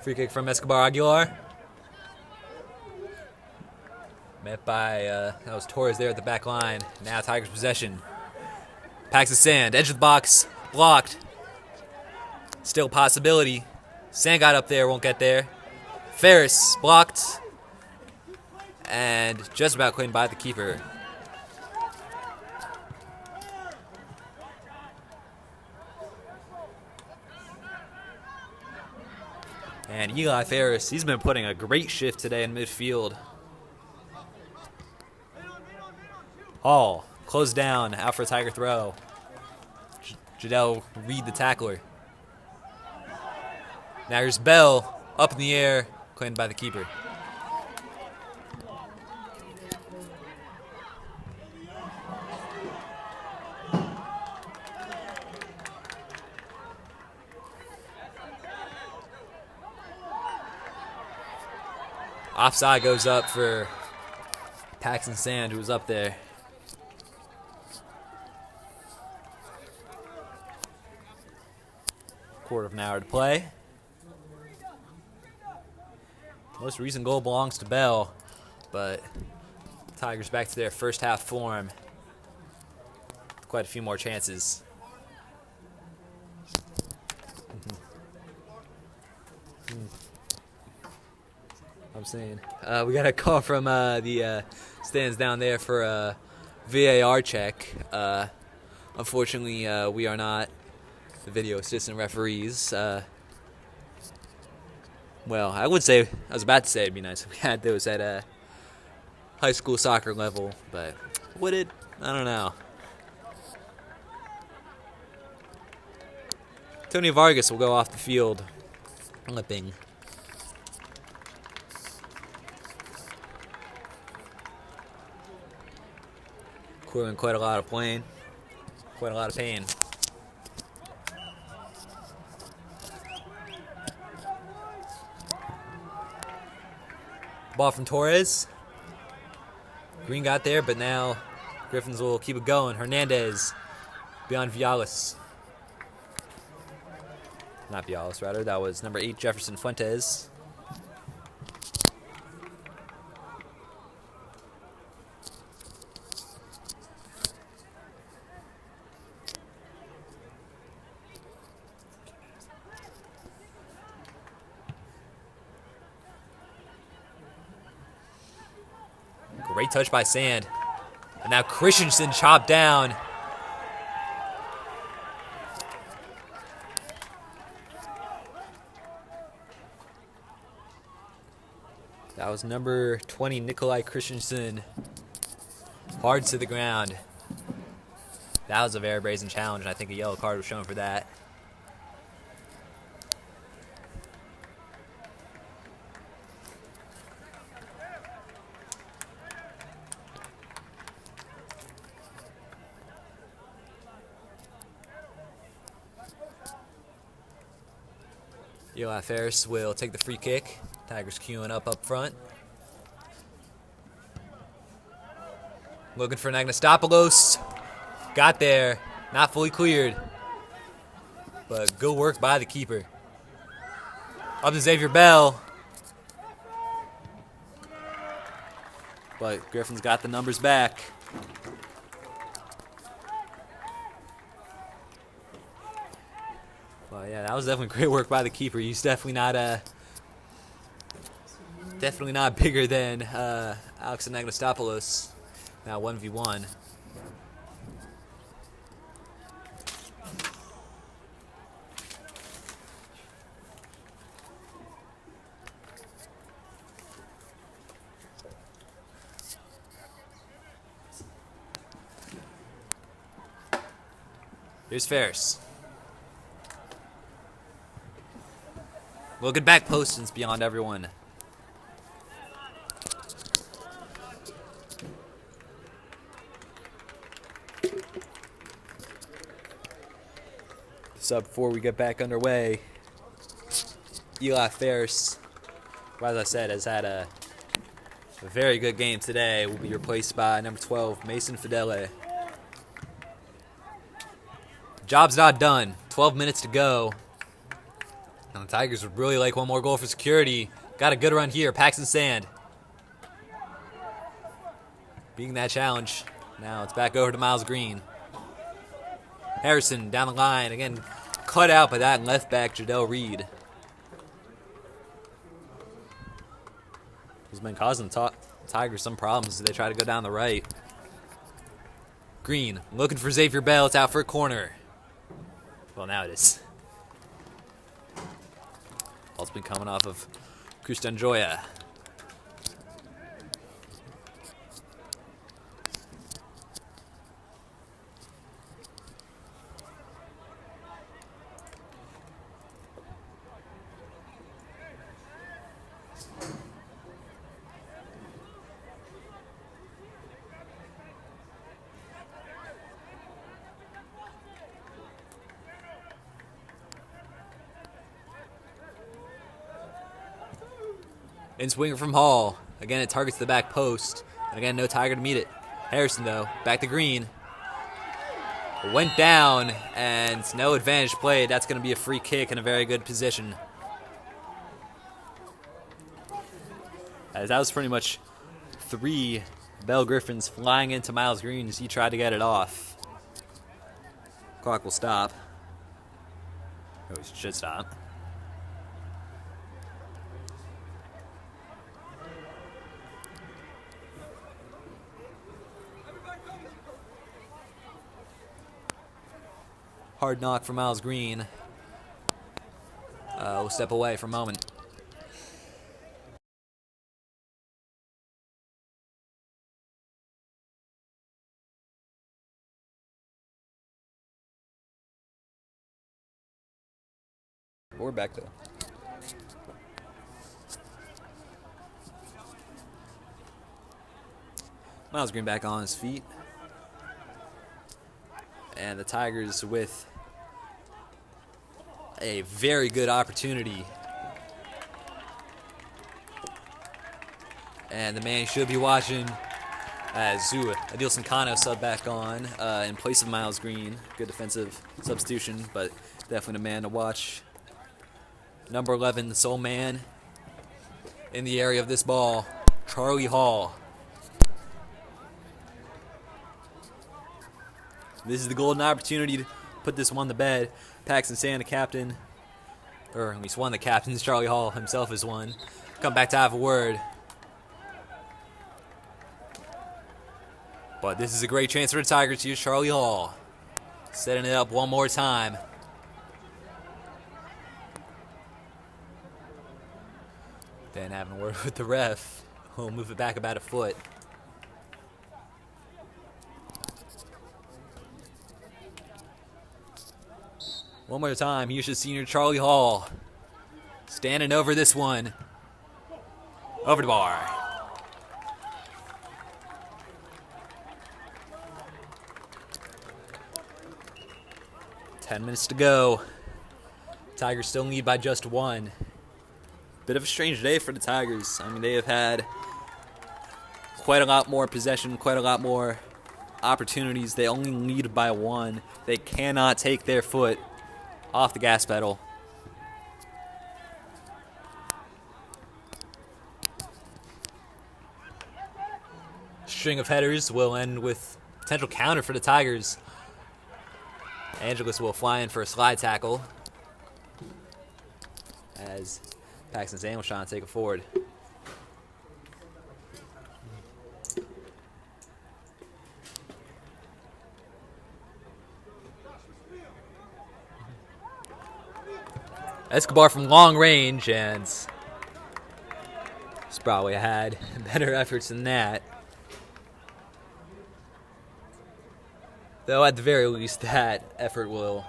Free kick from Escobar Aguilar. Met by, that was Torres there at the back line. Now Tigers possession. Packs of sand, edge of the box, blocked. Still possibility. Sand got up there, won't get there. Ferris blocked. And just about cleaned by the keeper. And Eli Ferris, he's been putting a great shift today in midfield. Hall, closed down, out for a Tiger throw. Jadell Reed, the tackler. Now here's Bell, up in the air, claimed by the keeper. Offside goes up for Paxton Sand, who was up there. Quarter of an hour to play. Most recent goal belongs to Bell, but Tigers back to their first half form. Quite a few more chances. I'm saying. We got a call from the stands down there for a VAR check. Unfortunately, we are not the video assistant referees. Well, I was about to say it'd be nice if we had those at a high school soccer level, but would it? I don't know. Tony Vargas will go off the field, limping. In quite a lot of pain. Ball from Torres. Green got there, but now Griffins will keep it going. Hernandez beyond Vialis. Not Vialis, rather. That was number 8, Jefferson Fuentes. Great touch by Sand. And now Christensen chopped down. That was number 20, Nikolai Christensen. Hard to the ground. That was a very brazen challenge, and I think a yellow card was shown for that. Eli Ferris will take the free kick. Tigers queuing up front. Looking for Agnostopoulos. Got there. Not fully cleared. But good work by the keeper. Up to Xavier Bell. But Griffin's got the numbers back. Well, yeah, that was definitely great work by the keeper. He's definitely not bigger than Alex Agnostopoulos. Now 1v1. Here's Ferris. Looking back post and beyond everyone. So before we get back underway, Eli Ferris, as I said, has had a very good game today. Will be replaced by number 12, Mason Fidele. Job's not done. 12 minutes to go. Now the Tigers would really like one more goal for security. Got a good run here. Paxton Sand beating that challenge. Now it's back over to Miles Green. Harrison down the line. Again, cut out by that left back, Jadell Reed. He's been causing the Tigers some problems as they try to go down the right. Green looking for Xavier Bell. It's out for a corner. Well, now it is. Ball's been coming off of Christian Joya. In swinger from Hall. Again, it targets the back post. And again, no Tiger to meet it. Harrison, though, back to Green. Went down, and no advantage played. That's going to be a free kick in a very good position. As that was pretty much 3 Bell Griffins flying into Miles Green as he tried to get it off. Clock will stop. Oh, it should stop. Hard knock for Miles Green. We'll step away for a moment. We're back though. Miles Green back on his feet. And the Tigers with a very good opportunity. And the man you should be watching as Adil Sankano sub back on in place of Miles Green. Good defensive substitution, but definitely a man to watch. Number 11, the sole man in the area of this ball, Charlie Hall. This is the golden opportunity to put this one to bed. Paxton Sand, the captain, or at least one of the captains, Charlie Hall himself is one. Come back to have a word. But this is a great chance for the Tigers. Here's Charlie Hall setting it up one more time. Then having a word with the ref. We'll move it back about a foot. One more time, here's the senior Charlie Hall. Standing over this one. Over the bar. Ten minutes to go. Tigers still lead by just 1. Bit of a strange day for the Tigers. I mean, they have had quite a lot more possession, quite a lot more opportunities. They only lead by 1. They cannot take their foot off the gas pedal. String of headers will end with potential counter for the Tigers. Angeles will fly in for a slide tackle as Paxton Sand was trying to take it forward. Escobar from long range, and he's probably had better efforts than that. Though at the very least, that effort will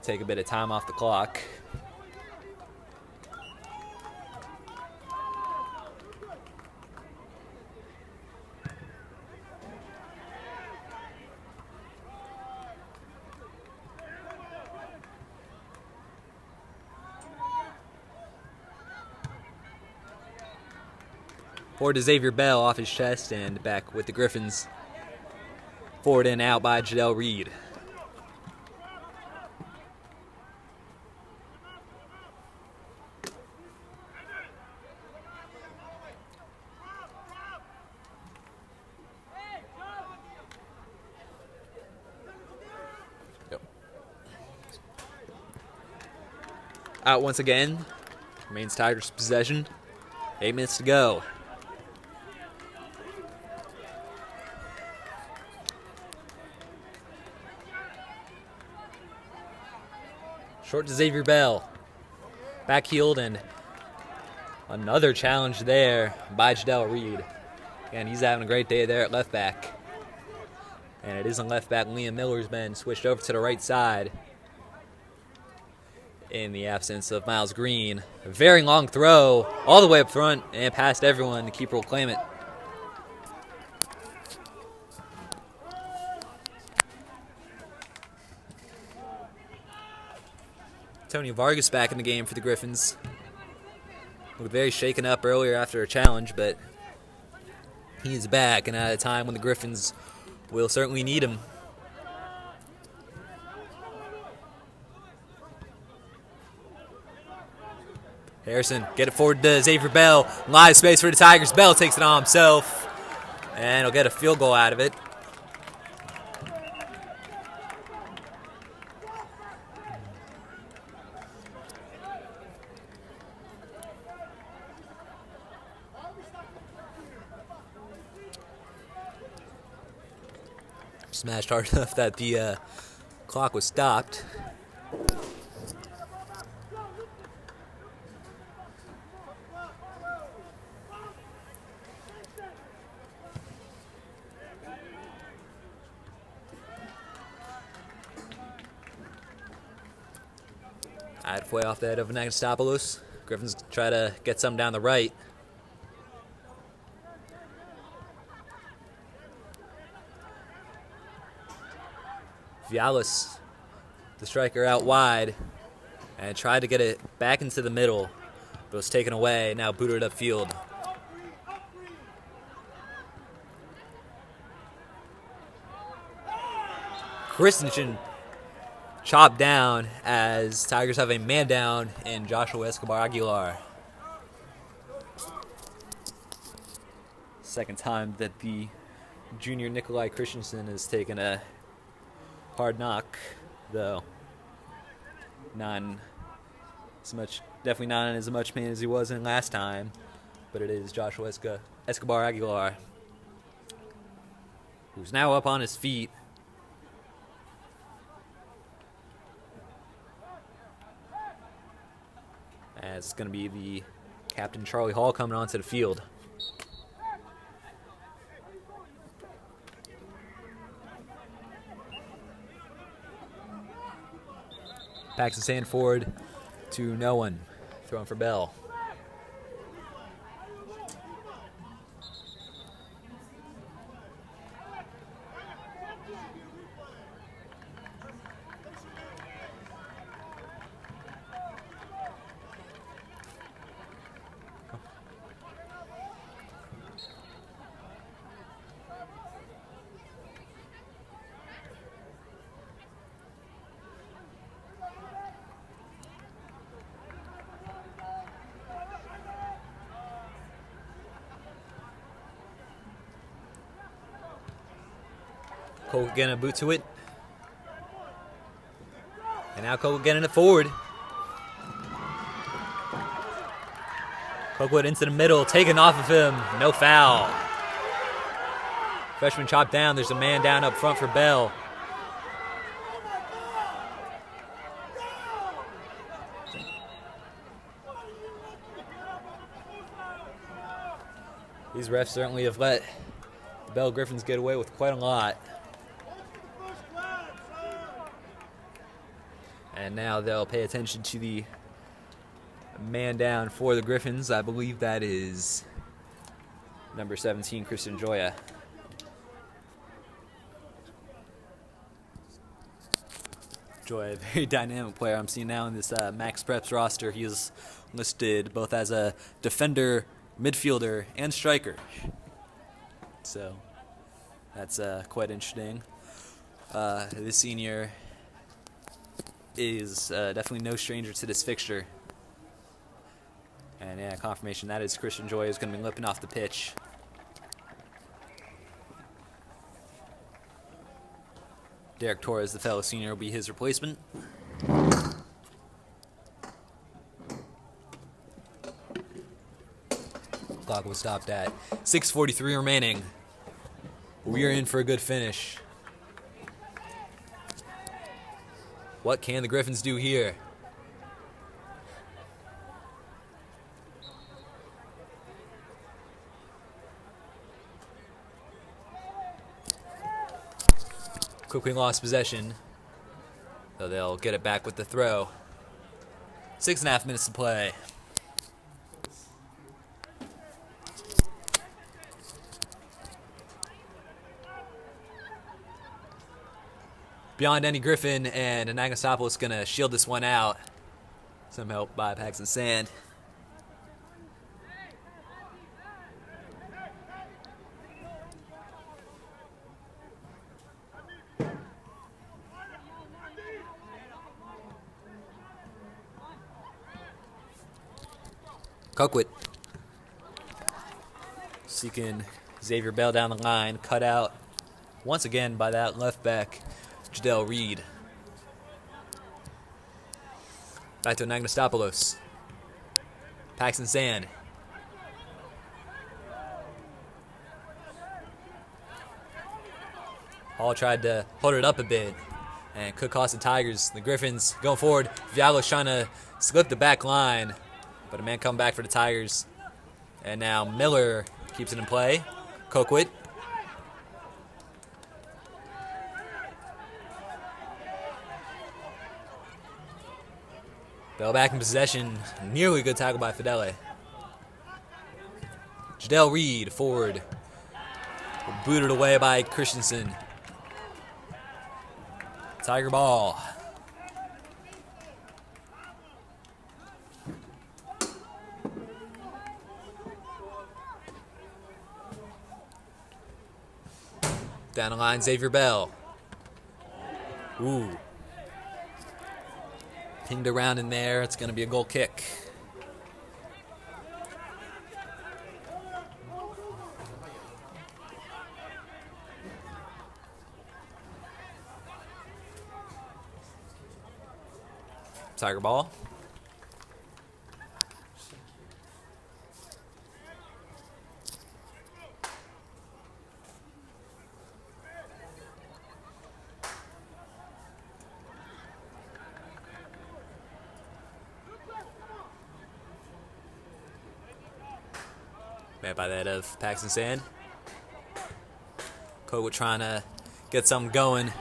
take a bit of time off the clock. Forward to Xavier Bell off his chest and back with the Griffins. Forward and out by Jadell Reed. Out once again. Remains Tigers' possession. 8 minutes to go. Short to Xavier Bell. Backheeled and another challenge there by Jadell Reed. And he's having a great day there at left back. And it isn't left back. Liam Miller's been switched over to the right side in the absence of Miles Green. A very long throw all the way up front and past everyone. The keeper will claim it. Tony Vargas back in the game for the Griffins. Looked very shaken up earlier after a challenge, but he's back and at a time when the Griffins will certainly need him. Harrison, get it forward to Xavier Bell. Live space for the Tigers. Bell takes it on himself, and he'll get a field goal out of it. Smashed hard enough that the clock was stopped. Halfway off the head of Anastopoulos. Griffins try to get some down the right. Vialis, the striker, out wide and tried to get it back into the middle, but was taken away. Now booted upfield. Christensen chopped down as Tigers have a man down in Joshua Escobar Aguilar. Second time that the junior Nikolai Christensen has taken a hard knock, though definitely not in as much pain as he was in last time, but it is Joshua Escobar Aguilar, who's now up on his feet. As it's going to be the captain, Charlie Hall, coming onto the field. Backs his hand forward to no one. Throwing for Bell. Cole getting a boot to it. And now Cole getting it forward. Cokewood into the middle, taken off of him. No foul. Freshman chopped down. There's a man down up front for Bell. These refs certainly have let the Bell Griffins get away with quite a lot. And now they'll pay attention to the man down for the Griffins. I believe that is number 17, Christian Joya. Joya, a very dynamic player I'm seeing now in this Max Preps roster. He is listed both as a defender midfielder, and striker. So that's quite interesting. This senior is definitely no stranger to this fixture. And yeah, confirmation that is Christian Joy is going to be limping off the pitch. Derek Torres, the fellow senior, will be his replacement. Clock was stopped at 6:43 remaining. We are in for a good finish. What can the Griffins do here? Quickly lost possession, so they'll get it back with the throw. 6.5 minutes to play. Beyond any Griffin, and Anagastopoulos going to shield this one out. Some help by Paxton Sand. Coquit seeking Xavier Bell down the line, cut out once again by that left back, Jadell Reed. Back to Anagastopoulos. Paxton Sand. Hall tried to hold it up a bit and could cost the Tigers. The Griffins going forward. Vialo's trying to slip the back line, but a man come back for the Tigers. And now Miller keeps it in play. Coquit. Bell back in possession. Nearly a good tackle by Fidele. Jadell Reed forward. Booted away by Christensen. Tiger ball. Down the line, Xavier Bell. Ooh. Pinged around in there. It's going to be a goal kick. Tiger ball. Made by that of Paxton Sand. Coquit trying to get something going.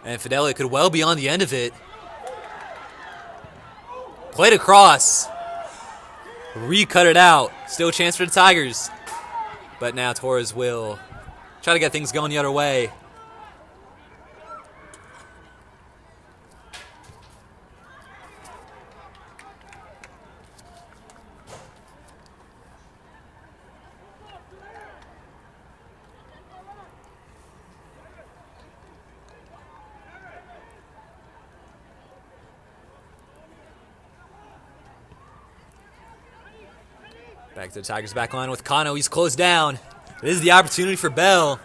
And Fidele could well be on the end of it. Played across. Recut it out. Still a chance for the Tigers. But now Torres will try to get things going the other way. Back to the Tigers back line with Kano. He's closed down. This is the opportunity for Bell.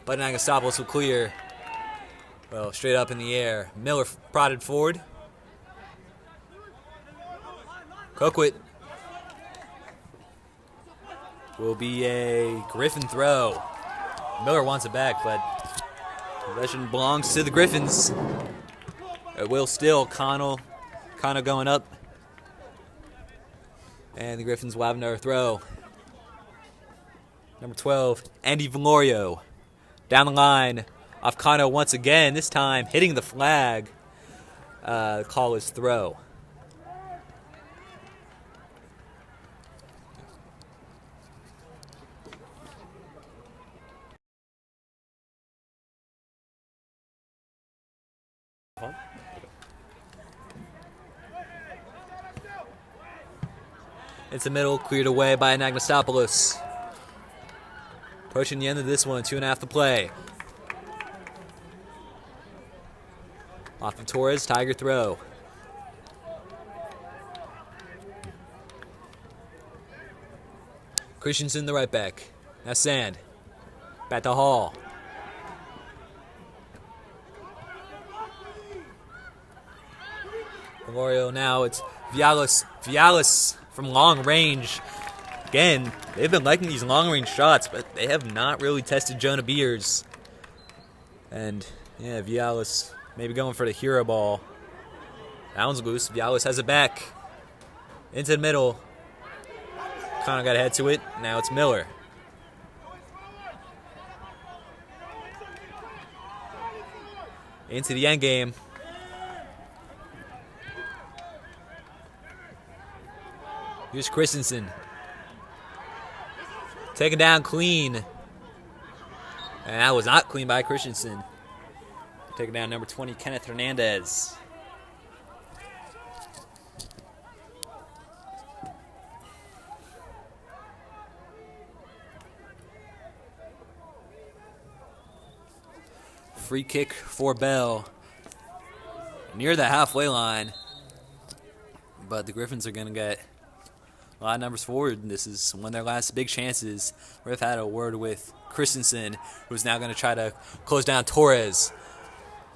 But Anagastopoulos will clear. Well, straight up in the air. Miller prodded forward. Coquit. Will be a Griffin throw. Miller wants it back, but possession belongs to the Griffins. It will still. Connell going up. And the Griffins will have another throw. Number 12, Andy Valorio. Down the line off Kano once again. This time hitting the flag. The call is throw. Into the middle, cleared away by Anagnostopoulos. Pushing the end of this one, 2.5 to play. Off of Torres, Tiger throw. Christensen, the right back. Now Sand. Back to Hall. Valorio now, it's Vialis. Vialis from long range. Again, they've been liking these long range shots, but they have not really tested Jonah Beers. And yeah, Vialis maybe going for the hero ball. That one's loose. Vialis has it back. Into the middle. Kind of got ahead to it. Now it's Miller. Into the end game. Here's Christensen. Taken down clean. And that was not clean by Christensen. Taking down number 20, Kenneth Hernandez. Free kick for Bell. Near the halfway line. But the Griffins are going to get a lot of numbers forward. This is one of their last big chances. We've had a word with Christensen, who's now going to try to close down Torres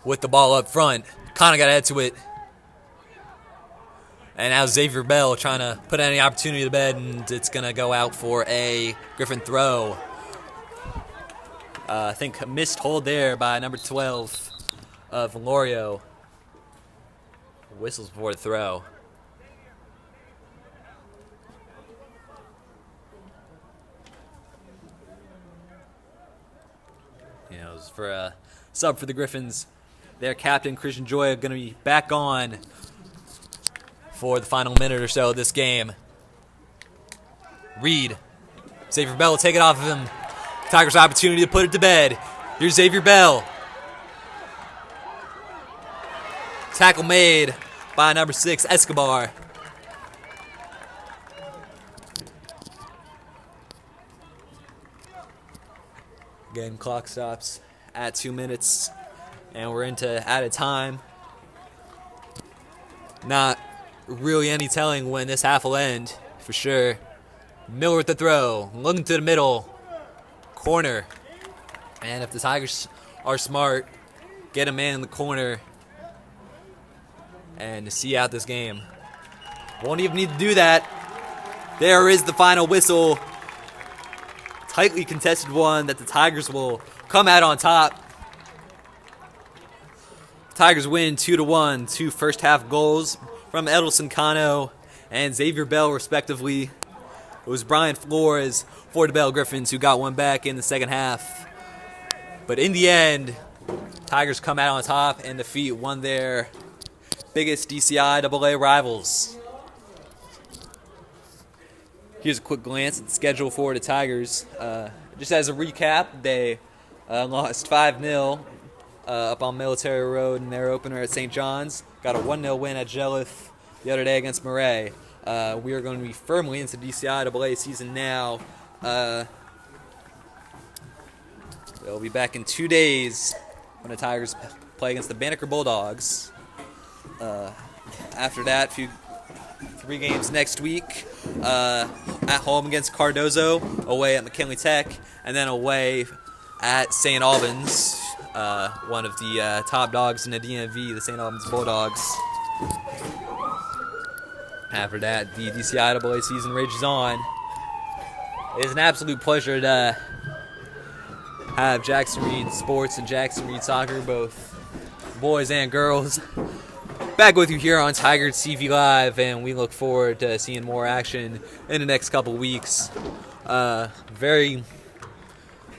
with the ball up front. Kind of got ahead to it. And now Xavier Bell trying to put any opportunity to bed, and it's going to go out for a Griffin throw. I think a missed hold there by number 12 of Valorio. Whistles before the throw. You know, it was for a sub for the Griffins. Their captain, Christian Joya, going to be back on for the final minute or so of this game. Reed. Xavier Bell will take it off of him. Tigers' opportunity to put it to bed. Here's Xavier Bell. Tackle made by number 6, Escobar. Again, clock stops at 2 minutes, and we're into added time. Not really any telling when this half will end, for sure. Miller with the throw, looking to the middle. Corner. And if the Tigers are smart, get a man in the corner and see out this game. Won't even need to do that. There is the final whistle. Tightly contested one that the Tigers will come out on top. Tigers win 2-1. 2 first half goals from Edelson Cano and Xavier Bell, respectively. It was Brian Flores for the Bell Griffins who got one back in the second half. But in the end, Tigers come out on top and defeat one of their biggest DCI AA rivals. Here's a quick glance at the schedule for the Tigers. Just as a recap, they lost 5-0 up on Military Road in their opener at St. John's. Got a 1-0 win at Jelliff the other day against Murray. We are going to be firmly into DCI AA season now. They'll be back in 2 days when the Tigers play against the Banneker Bulldogs. After that, 3 games next week. At home against Cardozo, away at McKinley Tech, and then away at St. Albans, one of the top dogs in the DMV, the St. Albans Bulldogs. After that, the DCI AA season rages on. It is an absolute pleasure to have Jackson Reed Sports and Jackson Reed Soccer, both boys and girls, back with you here on Tiger TV Live, and we look forward to seeing more action in the next couple weeks. Very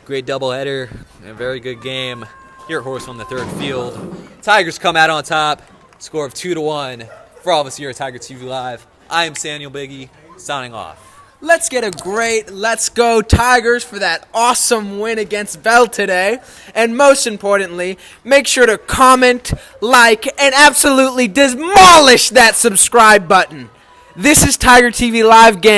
great doubleheader, and a very good game here at Horse on the third field. Tigers come out on top, score of 2-1. For all of us here at Tiger TV Live, I am Samuel Biggie, signing off. Let's get a great Let's Go Tigers for that awesome win against Bell today. And most importantly, make sure to comment, like, and absolutely demolish that subscribe button. This is Tiger TV Live Game.